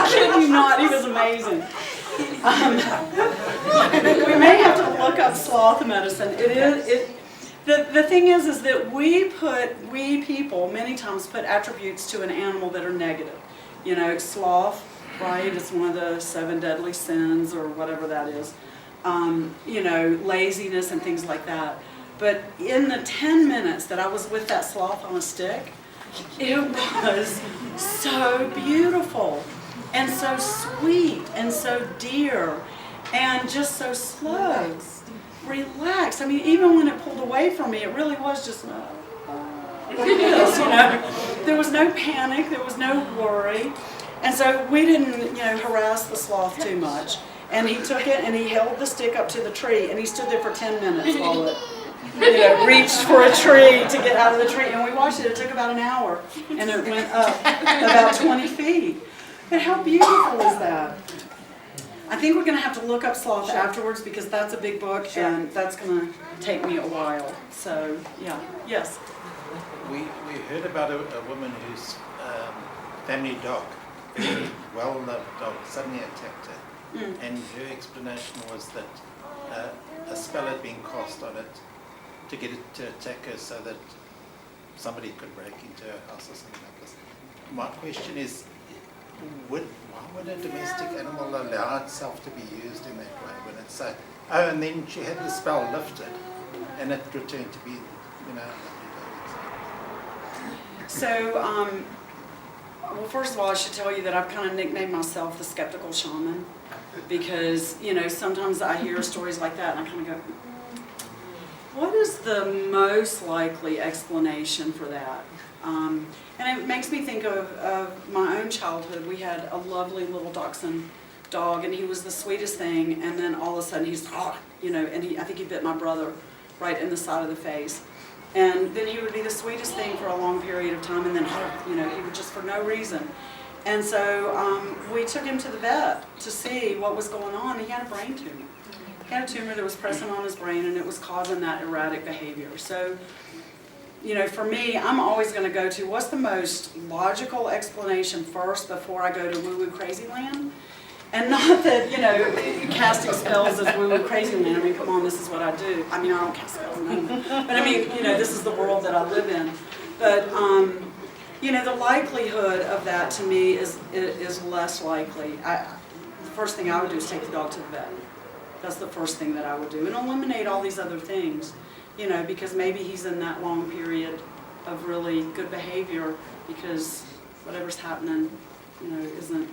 kid you not, he was amazing. We may have to look up sloth medicine. The thing is that we people many times put attributes to an animal that are negative. Sloth, right? It's one of the 7 deadly sins or whatever that is. Laziness and things like that. But in the 10 minutes that I was with that sloth on a stick, it was so beautiful. And so sweet, and so dear, and just so slow, relaxed. I mean, even when it pulled away from me, it really was just like this, There was no panic, there was no worry. And so we didn't, harass the sloth too much. And he took it, and he held the stick up to the tree, and he stood there for 10 minutes while it reached for a tree to get out of the tree. And we watched it. It took about an hour, and it went up about 20 feet. But how beautiful is that? I think we're going to have to look up sloth afterwards because that's a big book and that's going to take me a while. So, yeah. Yes? We heard about a woman whose family dog, very well-loved dog, suddenly attacked her. And her explanation was that a spell had been cast on it to get it to attack her so that somebody could break into her house or something like this. My question is, why would a domestic animal allow itself to be used in that way when it's so... Oh, and then she had the spell lifted and it returned to be, So, well, first of all, I should tell you that I've kind of nicknamed myself the skeptical shaman because, sometimes I hear stories like that and I kind of go, what is the most likely explanation for that? And it makes me think of my own childhood. We had a lovely little dachshund dog, and he was the sweetest thing, and then all of a sudden he's, and I think he bit my brother right in the side of the face. And then he would be the sweetest thing for a long period of time, and then, he would just for no reason. And so we took him to the vet to see what was going on. He had a brain tumor. He had a tumor that was pressing on his brain, and it was causing that erratic behavior. So, for me, I'm always going to go to what's the most logical explanation first before I go to woo-woo crazy land. And not that, casting spells is woo-woo crazy land. I mean, come on, this is what I do. I mean, I don't cast spells, no. But I mean, this is the world that I live in. But, the likelihood of that to me is less likely. The first thing I would do is take the dog to the vet. That's the first thing that I would do. And eliminate all these other things, because maybe he's in that long period of really good behavior because whatever's happening, isn't.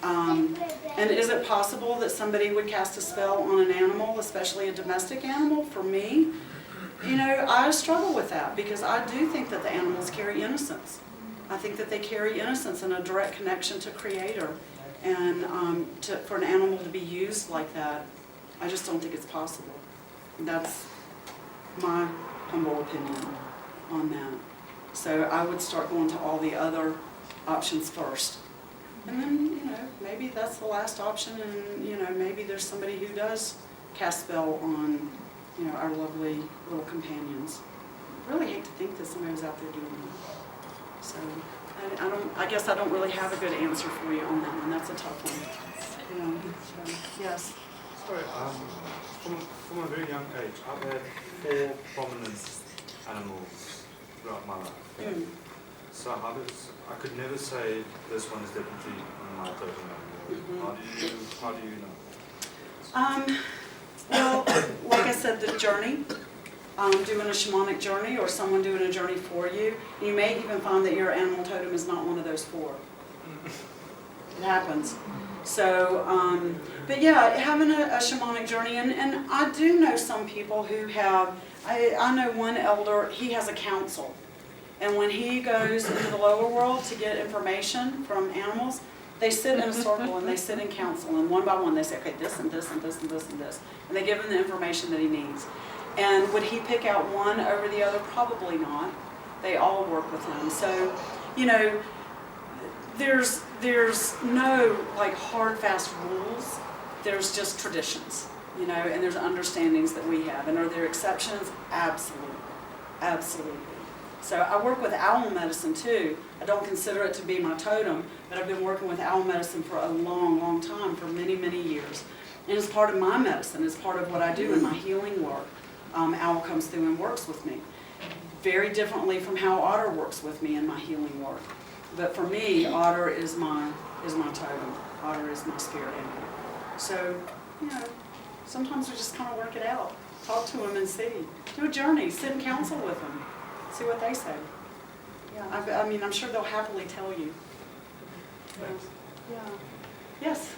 And is it possible that somebody would cast a spell on an animal, especially a domestic animal? For me, I struggle with that because I do think that the animals carry innocence. I think that they carry innocence and a direct connection to Creator. And for an animal to be used like that, I just don't think it's possible. That's my humble opinion on that. So I would start going to all the other options first. And then, maybe that's the last option, and, maybe there's somebody who does cast spell on, our lovely little companions. I really hate to think that somebody was out there doing that. So, I guess I don't really have a good answer for you on that one. That's a tough one. So, yes? Sorry, from a very young age, I've had 4 prominent animals throughout my life. So I could never say this one is definitely my totem animal. How do you know? Well, like I said, the journey, doing a shamanic journey or someone doing a journey for you, you may even find that your animal totem is not one of those 4. It happens. So, but yeah, having a shamanic journey, and I do know some people who have, I know one elder, he has a council. And when he goes into the lower world to get information from animals, they sit in a circle and they sit in council, and one by one they say, okay, this and this and this and this and this. And they give him the information that he needs. And would he pick out one over the other? Probably not. They all work with him. So, there's no hard, fast rules. There's just traditions, and there's understandings that we have. And are there exceptions? Absolutely. Absolutely. So I work with owl medicine too. I don't consider it to be my totem, but I've been working with owl medicine for a long, long time, for many, many years. And it's part of my medicine. It's part of what I do in my healing work. Owl comes through and works with me. Very differently from how Otter works with me in my healing work. But for me, Otter is my totem. Otter is my spirit animal. So, sometimes we just kind of work it out. Talk to them and see. Do a journey. Sit in council with them. See what they say. Yeah, I mean, I'm sure they'll happily tell you. Thanks. Yeah. Yes?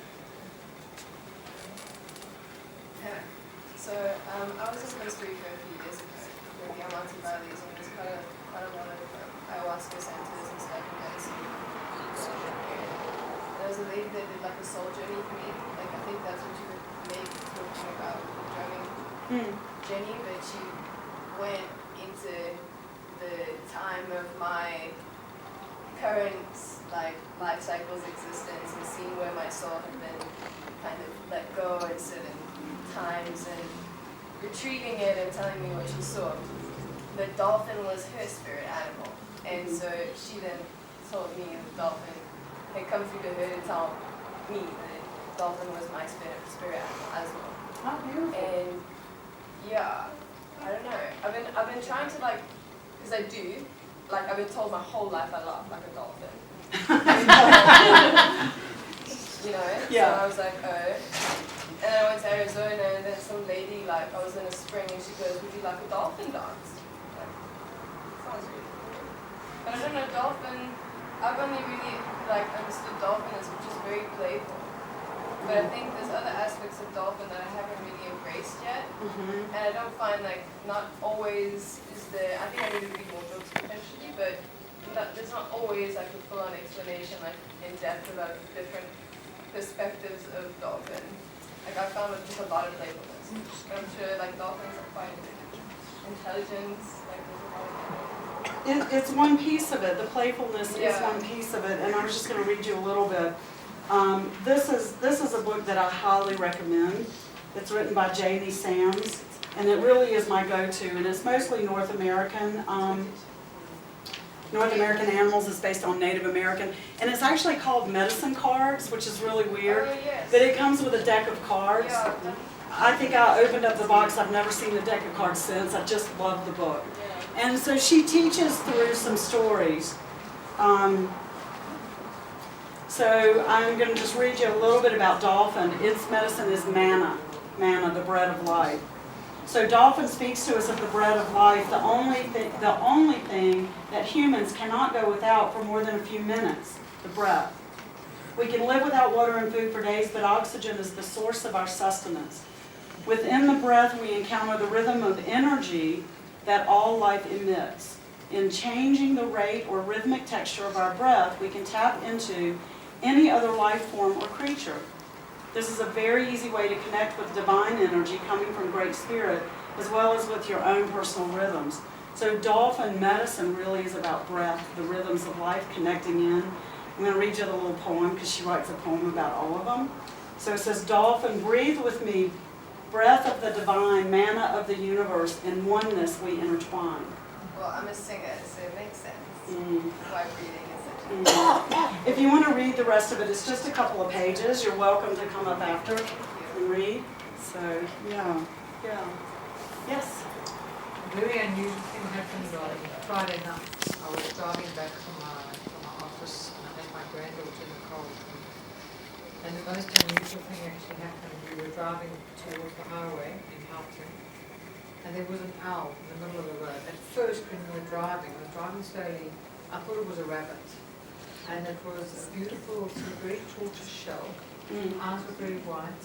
So I was just supposed to go a few years ago with the Amati Valleys, and there's quite a lot of ayahuasca centers and stuff in medicine. There was a lady that did a soul journey for me. I think that's what you were maybe talking about, journey. Jenny, but she went into the time of my current life cycle's existence and seeing where my soul had been kind of let go at certain times and retrieving it and telling me what she saw. The dolphin was her spirit animal, and so she then told me the dolphin had come through to her to tell me that the dolphin was my spirit animal as well. Oh, beautiful. And yeah, I don't know. I've been trying to because I do. I've been told my whole life I laugh like a dolphin. Yeah. So I was like, oh. And then I went to Arizona, and then some lady, I was in a spring, and she goes, would you like a dolphin dance? Sounds really cool. But I don't know, dolphin, I've only really understood dolphin as just very playful. But I think there's other aspects of dolphin that I haven't really embraced yet. And I don't find not always is there, I think I need to read more books potentially, but there's not always a full-on explanation in depth about different perspectives of dolphin. Like I found with just a lot of playfulness. But I'm sure like dolphins are quite intelligent. Like there's a lot of It's one piece of it. The playfulness is Yeah. one piece of it, and I was just going to read you a little bit. This is a book that I highly recommend. It's written by J.D. Sams, and it really is my go-to, and it's mostly North American. North American Animals is based on Native American, and it's actually called Medicine Cards, which is really weird. Oh, yes. But it comes with a deck of cards. Yeah. I think I opened up the box. I've never seen the deck of cards since. I just love the book. And so she teaches through some stories. So I'm going to just read you a little bit about dolphin. Its medicine is manna, the bread of life. So dolphin speaks to us of the bread of life, the only thing that humans cannot go without for more than a few minutes, the breath. We can live without water and food for days, but oxygen is the source of our sustenance. Within the breath, we encounter the rhythm of energy that all life emits. In changing the rate or rhythmic texture of our breath, we can tap into any other life form or creature. This is a very easy way to connect with divine energy coming from Great Spirit, as well as with your own personal rhythms. So dolphin medicine really is about breath, the rhythms of life connecting in. I'm going to read you the little poem because she writes a poem about all of them. So it says, dolphin, breathe with me, breath of the divine, manna of the universe, in oneness we intertwine. Well, I'm a singer, so it makes sense. Mm. Why breathing is such a If you want to read the rest of it, it's just a couple of pages. You're welcome to come up after and read. So, yeah. Yes? A very unusual thing happened on Friday night. I was driving back from my office and I had my granddaughter in the car with me. And the most unusual thing actually happened. We were driving towards the highway in Halton, and there was an owl in the middle of the road. At first, when we were driving, I was driving slowly, I thought it was a rabbit. And it was a beautiful, sort of very tortoise shell. Eyes were very white.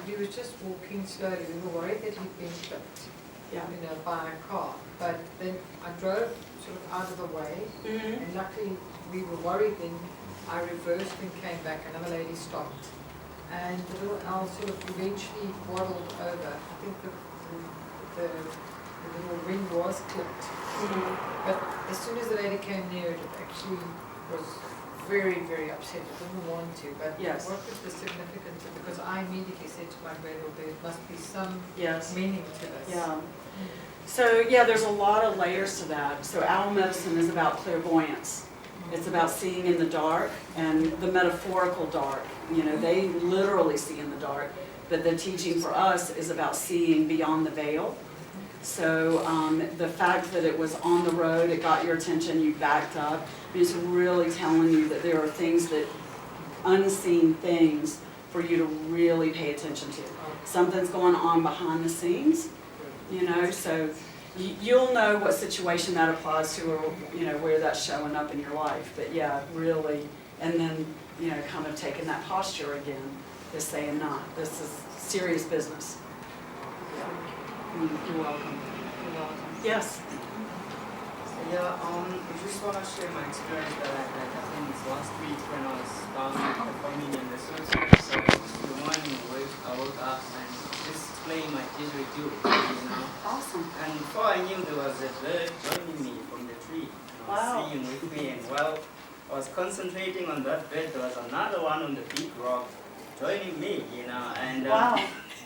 He was just walking slowly. We were worried that he'd been clipped, by a car. But then I drove sort of out of the way, and luckily we were worried then. I reversed and came back. Another lady stopped. And the little owl sort of eventually waddled over. I think the little ring was clipped. But as soon as the lady came near, it actually was very, very upset. I didn't want to. But Yes. what was the significance of it? Because I immediately said to my granddaughter, there must be some Yes. meaning to this. Yeah. So, there's a lot of layers to that. So owl medicine is about clairvoyance. It's about seeing in the dark and the metaphorical dark. They literally see in the dark. But the teaching for us is about seeing beyond the veil. So the fact that it was on the road, it got your attention, you backed up. It's really telling you that there are things unseen things for you to really pay attention to. Something's going on behind the scenes, so you'll know what situation that applies to or, where that's showing up in your life. But really, and then, kind of taking that posture again is saying, nah, this is serious business. You're welcome. Yes? Yeah, I just want to share my experience that I had. I think it's last week when I was performing in the social. So the morning I woke up and just playing my usual tune, Awesome. And before I knew there was a bird joining me from the tree, singing with me. And while I was concentrating on that bird, there was another one on the big rock joining me, And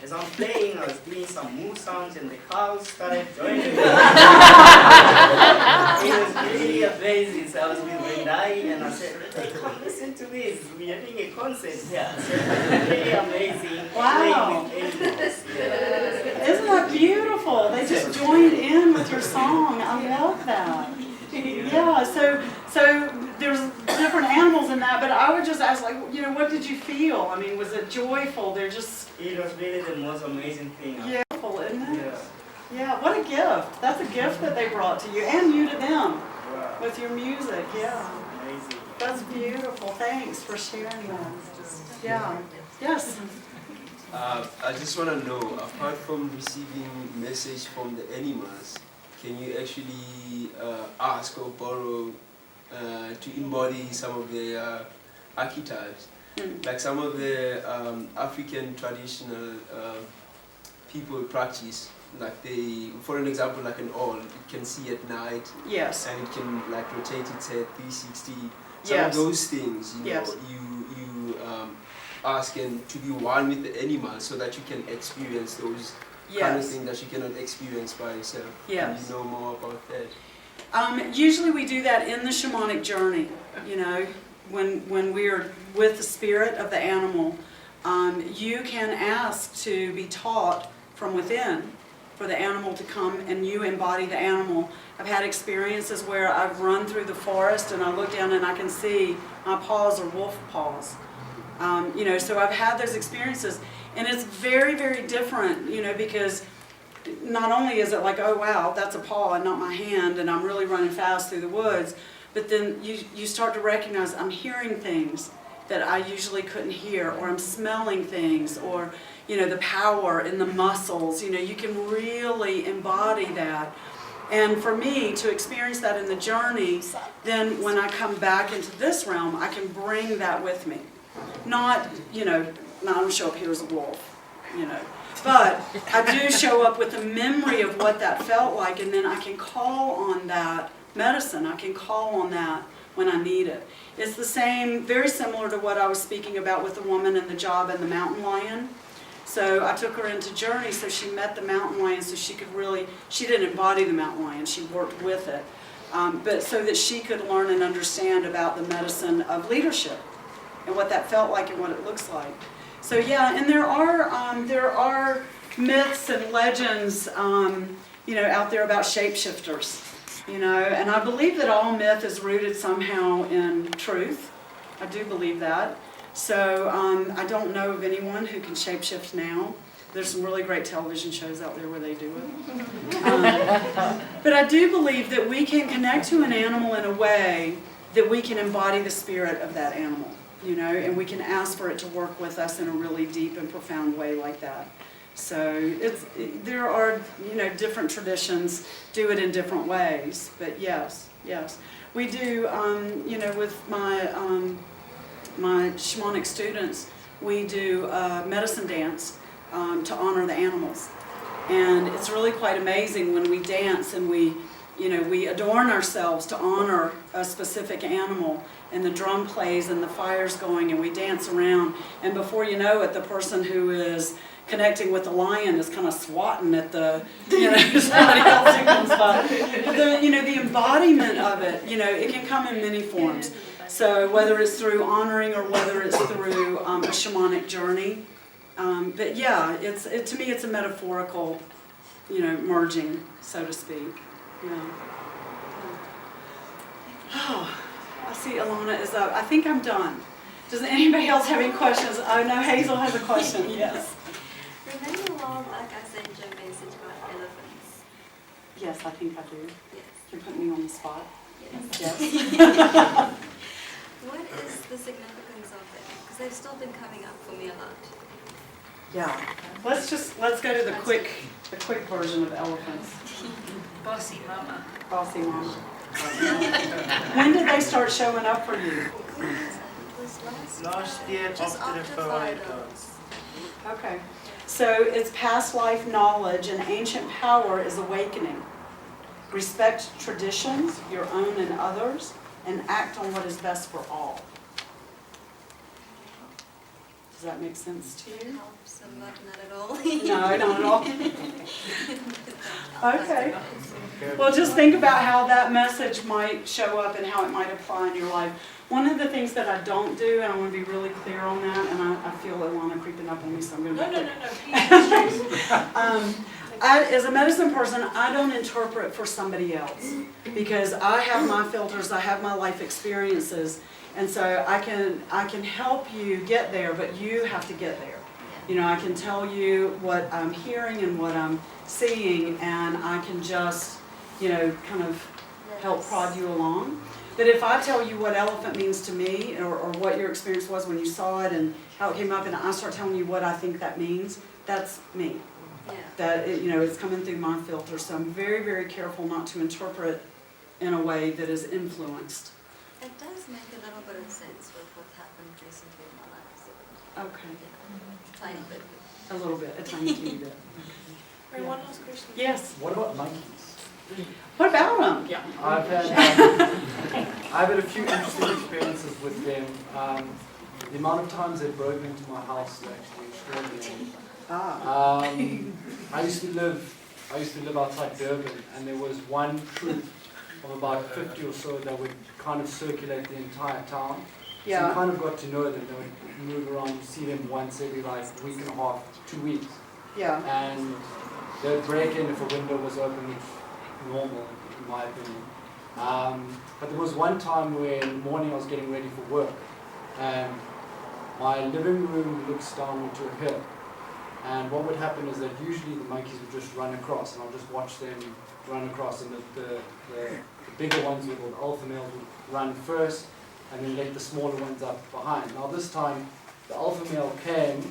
as I'm playing, I was doing some moo sounds, and the cows started joining me. It was really amazing. So I was with Rendai, and I said, "Hey, come listen to this. We are doing a concert here." So it was really amazing. Wow. Playing with animals. Isn't that beautiful? They just joined in with your song. I love that. Yeah, so there's different animals in that, but I would just ask, what did you feel? I mean, was it joyful? It was really the most amazing thing. Beautiful, isn't it? Yeah. Yeah, what a gift. That's a gift that they brought to you, and you to them, Wow. with your music, yeah. Amazing. That's beautiful. Thanks for sharing that. Yeah. Yes? I just want to know, apart from receiving message from the animals, can you actually ask or borrow to embody some of their archetypes? Like some of the African traditional people practice, like they, for an example, like an owl, it can see at night. Yes. And it can like rotate its head 360. Some Yes. of those things, you know, Yes. you ask and to be one with the animal so that you can experience those kind of Yes. things that you cannot experience by yourself. Yes. And you know more about that. Usually we do that in the shamanic journey, you know, when we're with the spirit of the animal. You can ask to be taught from within for the animal to come and you embody the animal. I've had experiences where I've run through the forest and I look down and I can see my paws are wolf paws. You know, so I've had those experiences and it's very, very different, you know, because not only is it like, oh wow, that's a paw and not my hand and I'm really running fast through the woods, but then you start to recognize I'm hearing things that I usually couldn't hear, or I'm smelling things, or, you know, the power in the muscles, you know, you can really embody that. And for me, to experience that in the journey, then when I come back into this realm, I can bring that with me. Not, you know, I don't show up here as a wolf, you know, but I do show up with the memory of what that felt like, and then I can call on that medicine. I can call on that when I need it. It's the same, very similar to what I was speaking about with the woman in the job and the mountain lion. So I took her into Journey so she met the mountain lion so she could really, she didn't embody the mountain lion, she worked with it. But so that she could learn and understand about the medicine of leadership and what that felt like and what it looks like. So yeah, and there are myths and legends, you know, out there about shapeshifters, you know, and I believe that all myth is rooted somehow in truth. I do believe that. So I don't know of anyone who can shapeshift now. There's some really great television shows out there where they do it. But I do believe that we can connect to an animal in a way that we can embody the spirit of that animal, you know, and we can ask for it to work with us in a really deep and profound way like that. So there are, you know, different traditions do it in different ways, but yes. We do, you know, with my shamanic students, we do medicine dance to honor the animals. And it's really quite amazing when we dance and we adorn ourselves to honor a specific animal, and the drum plays and the fire's going and we dance around, and before you know it, the person who is connecting with the lion is kind of swatting at the, you know, somebody else who comes by. But the embodiment of it, you know, it can come in many forms. So whether it's through honoring or whether it's through a shamanic journey. But yeah, to me it's a metaphorical, you know, merging, so to speak. Yeah. Oh, I see Alana is up. I think I'm done. Does anybody else have any questions? I know Hazel has a question. Yes. Remember a while back I sent you a message about elephants? Yes, I think I do. Yes. You're putting me on the spot. Yes. Yes. What is the significance of them? Because they've still been coming up for me a lot. Yeah. Let's go to the quick version of elephants. Bossy mama. Bossy mama. When did they start showing up for you? It was Last year just after the after parade. finals. Okay. So it's past life knowledge and ancient power is awakening. Respect traditions, your own and others, and act on what is best for all. Does that make sense to you? Helps a lot, not at all. No, not at all. Okay. Well, just think about how that message might show up and how it might apply in your life. One of the things that I don't do, and I want to be really clear on that, and I feel Ilana creeping up on me, so I'm going to be as a medicine person, I don't interpret for somebody else because I have my filters, I have my life experiences, and so I can help you get there, but you have to get there. You know, I can tell you what I'm hearing and what I'm seeing, and I can just, you know, kind of help prod you along. But if I tell you what elephant means to me, or what your experience was when you saw it and how it came up, and I start telling you what I think that means, that's me. Yeah. That, you know, it's coming through my filter. So I'm very, very careful not to interpret in a way that is influenced. It does make a little bit of sense with what's happened recently in my life. So, Okay. yeah, tiny bit. A little bit, a tiny teeny bit. Wait, one last question. Yes. What about monkeys? What about them? Yeah. I've had a few interesting experiences with them. The amount of times they've broken into my house is actually extraordinary. I used to live outside Durban, and there was one troop of about 50 or so that would kind of circulate the entire town. Yeah. So you kind of got to know them. They would move around, you see them once every like week and a half, 2 weeks. Yeah. And they would break in if a window was open, which is normal in my opinion. But there was one time where in the morning I was getting ready for work, and my living room looks down onto a hill. And what would happen is that usually the monkeys would just run across, and I'll just watch them run across, and the bigger ones, or the alpha males, would run first, and then let the smaller ones up behind. Now this time, the alpha male came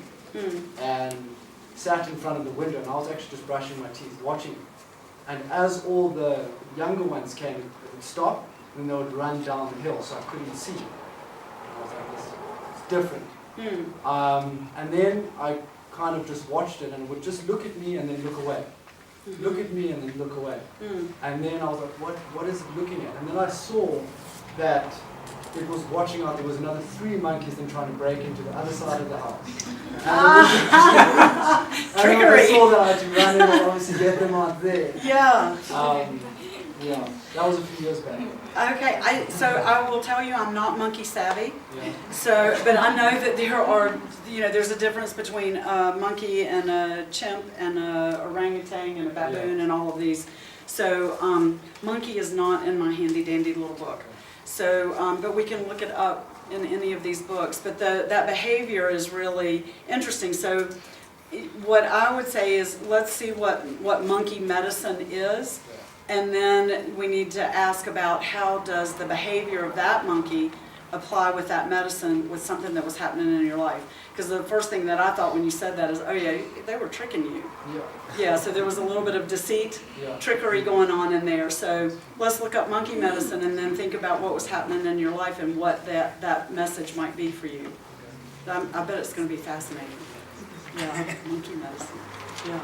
and sat in front of the window, and I was actually just brushing my teeth, watching. And as all the younger ones came, they would stop, and they would run down the hill, so I couldn't see. And I was like, this is different. And then I kind of just watched it, and it would just look at me and then look away. Look at me and then look away. And then I was like, what is it looking at? And then I saw that it was watching out. There was another 3 monkeys then trying to break into the other side of the house. And I saw that I had to run in and obviously get them out there. Yeah. Yeah, that was a few years back. Okay, so I will tell you I'm not monkey savvy. Yeah. So, but I know that there are, there's a difference between a monkey and a chimp and a orangutan and a baboon and all of these. So, monkey is not in my handy dandy little book. So, but we can look it up in any of these books. But that behavior is really interesting. So, what I would say is let's see what monkey medicine is. And then we need to ask about how does the behavior of that monkey apply with that medicine with something that was happening in your life. Because the first thing that I thought when you said that is, oh yeah, they were tricking you. Yeah. Yeah, so there was a little bit of deceit, Yeah. trickery going on in there. So let's look up monkey medicine and then think about what was happening in your life and what that message might be for you. I bet it's going to be fascinating. Yeah, monkey medicine. Yeah.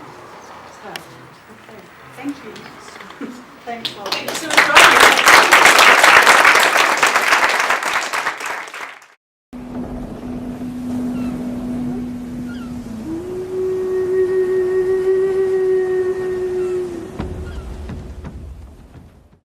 So, okay. Thank you. Thanks, Robbie.